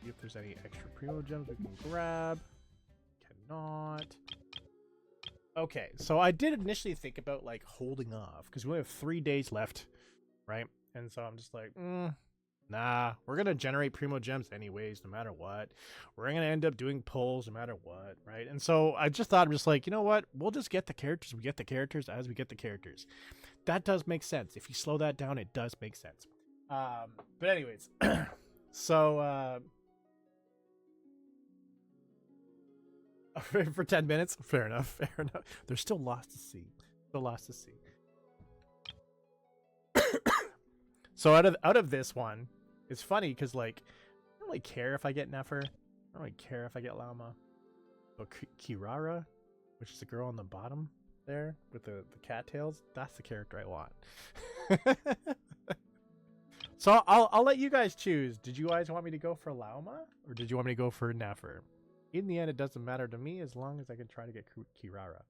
[SPEAKER 1] see if there's any extra primo gems we can grab. Cannot. Okay, so I did initially think about like holding off because we only have 3 days left, right? And so I'm just like, nah, we're gonna generate primo gems anyways, no matter what. We're gonna end up doing pulls no matter what, right? And so I just thought, I'm just like, you know what? We'll just get the characters. We get the characters as we get the characters. That does make sense. If you slow that down, it does make sense. But anyways, so for 10 minutes, fair enough, fair enough. There's still lots to see. Still lots to see. So out of this one, it's funny because like I don't really care if I get Nefer. I don't really care if I get Llama. But Kirara, which is the girl on the bottom there with the cattails, that's the character I want. So I'll let you guys choose. Did you guys want me to go for Lauma or did you want me to go for Nefer? In the end, it doesn't matter to me as long as I can try to get Kirara.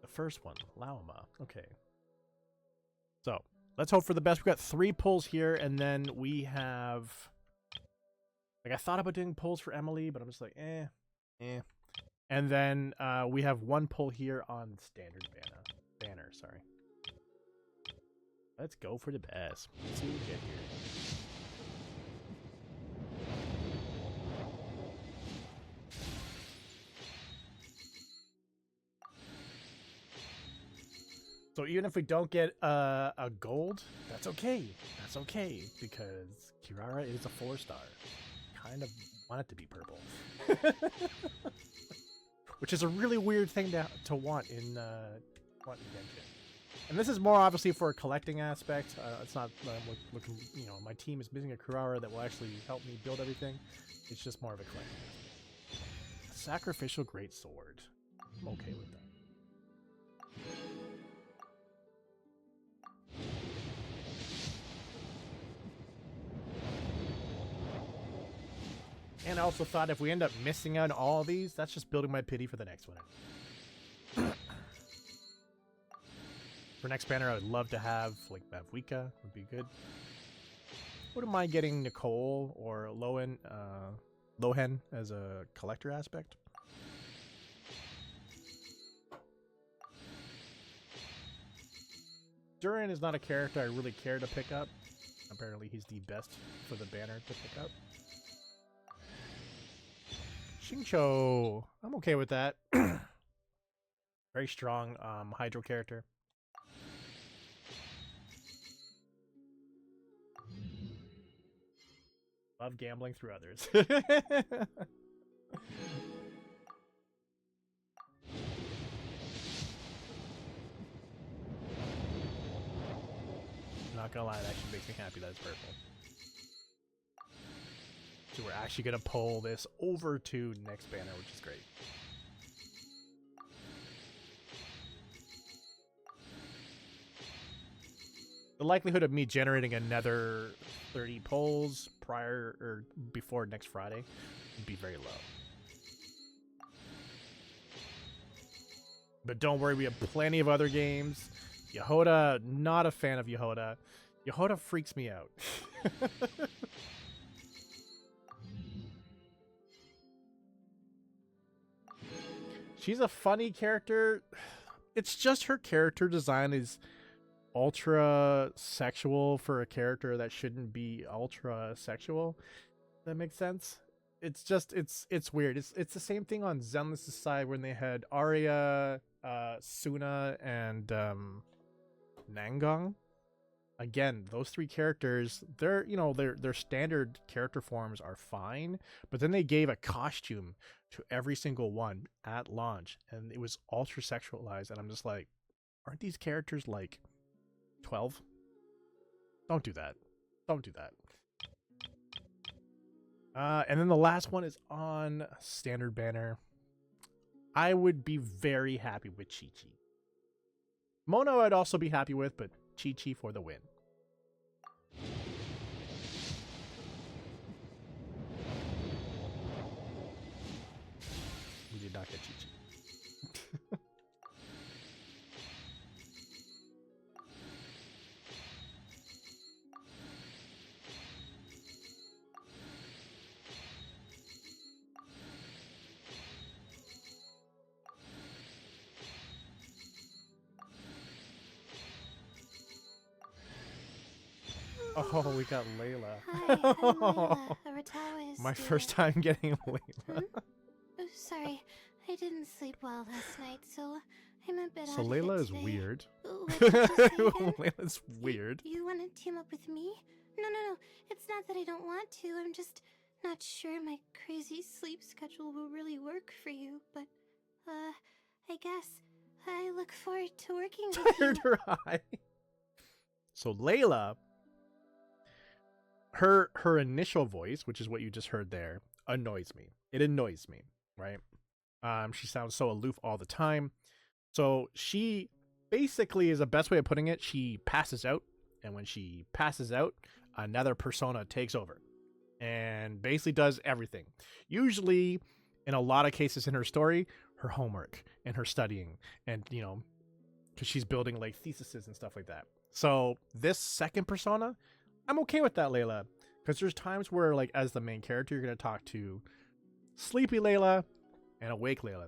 [SPEAKER 1] The first one, Lauma. Okay. So let's hope for the best. We got 3 pulls here, and then we have. Like I thought about doing pulls for Emily, but I'm just like, eh. And then we have 1 pull here on standard banner. Sorry. Let's go for the best. Let's see what we get here. So even if we don't get a gold, that's okay. That's okay because Kirara is a 4-star. Kind of want it to be purple. Which is a really weird thing to want in Genshin. And this is more obviously for a collecting aspect. It's not looking, you know, my team is missing a Kirara that will actually help me build everything. It's just more of a collecting aspect. A sacrificial great sword. I'm okay with that. And I also thought if we end up missing out on all of these, that's just building my pity for the next one. For next banner, I would love to have, like, Mavwika would be good. Wouldn't mind getting Nicole or Lohen as a collector aspect. Durin is not a character I really care to pick up. Apparently he's the best for the banner to pick up. Xingqiu, I'm okay with that. Very strong Hydro character. Love gambling through others. Not gonna lie, that actually makes me happy that it's purple. So we're actually gonna pull this over to next banner, which is great. The likelihood of me generating another 30 pulls prior or before next Friday would be very low. But don't worry, we have plenty of other games. Yehoda, not a fan of Yehoda. Yehoda freaks me out. She's a funny character. It's just her character design is ultra sexual for a character that shouldn't be ultra sexual. That makes sense. It's just it's weird. It's the same thing on Zenless' side when they had Arya, Suna, and Nangong. Again, those 3 characters, their standard character forms are fine, but then they gave a costume to every single one at launch, and it was ultra sexualized, and I'm just like, aren't these characters like 12? Don't do that. Don't do that. And then the last one is on standard banner. I would be very happy with Chi-Chi. Mono I'd also be happy with, but Chi-Chi for the win. We did not get Chi-Chi. Oh, we got Layla.
[SPEAKER 2] Hi, I'm Layla. Aratawa is
[SPEAKER 1] My
[SPEAKER 2] the-
[SPEAKER 1] first time getting Layla.
[SPEAKER 2] Oh, sorry, I didn't sleep well last night, so I'm a bit
[SPEAKER 1] So
[SPEAKER 2] out of
[SPEAKER 1] Layla
[SPEAKER 2] it
[SPEAKER 1] is
[SPEAKER 2] today.
[SPEAKER 1] weird.
[SPEAKER 2] What did you say again?
[SPEAKER 1] Layla's weird.
[SPEAKER 2] You want to team up with me? No. It's not that I don't want to. I'm just not sure my crazy sleep schedule will really work for you. But, I guess I look forward to working with you.
[SPEAKER 1] Tired her eye. So Layla, her initial voice, which is what you just heard there, annoys me. It annoys me, right? She sounds so aloof all the time. So she basically is the best way of putting it. She passes out, and when she passes out, another persona takes over and basically does everything. Usually, in a lot of cases in her story, her homework and her studying, and because she's building like theses and stuff like that. So this second persona, I'm okay with that, Layla, because there's times where, like, as the main character, you're gonna talk to sleepy Layla and awake Layla.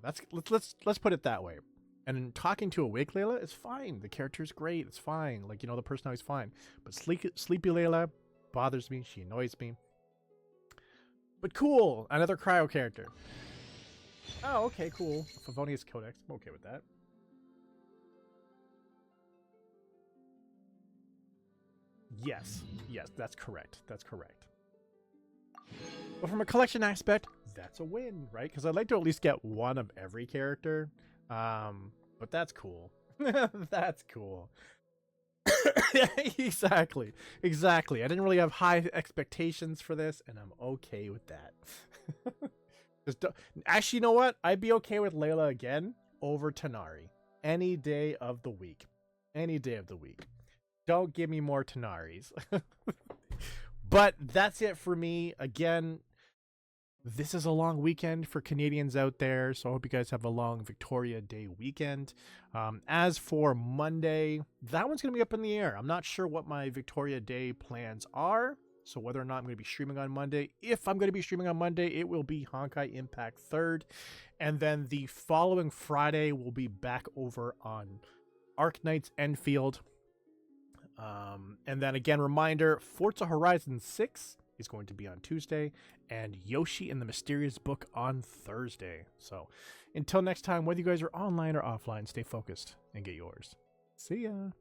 [SPEAKER 1] Let's put it that way. And talking to awake Layla is fine. The character's great. It's fine. Like, the personality's fine. But sleepy Layla bothers me. She annoys me. But cool, another cryo character. Oh, okay, cool. Favonius Codex. I'm okay with that. Yes, that's correct. That's correct. But from a collection aspect, that's a win, right? Because I'd like to at least get one of every character. But that's cool. That's cool. Exactly. I didn't really have high expectations for this, and I'm okay with that. Actually, you know what? I'd be okay with Layla again over Tanari any day of the week. Any day of the week. Don't give me more Tanaris. But that's it for me. Again, this is a long weekend for Canadians out there, so I hope you guys have a long Victoria Day weekend. As for Monday, that one's going to be up in the air. I'm not sure what my Victoria Day plans are, so whether or not I'm going to be streaming on Monday. If I'm going to be streaming on Monday, it will be Honkai Impact 3rd, and then the following Friday, we'll be back over on Arknights Enfield. And then again, reminder, Forza Horizon 6 is going to be on Tuesday, and Yoshi and the Mysterious Book on Thursday. So until next time, whether you guys are online or offline, stay focused and get yours. See ya.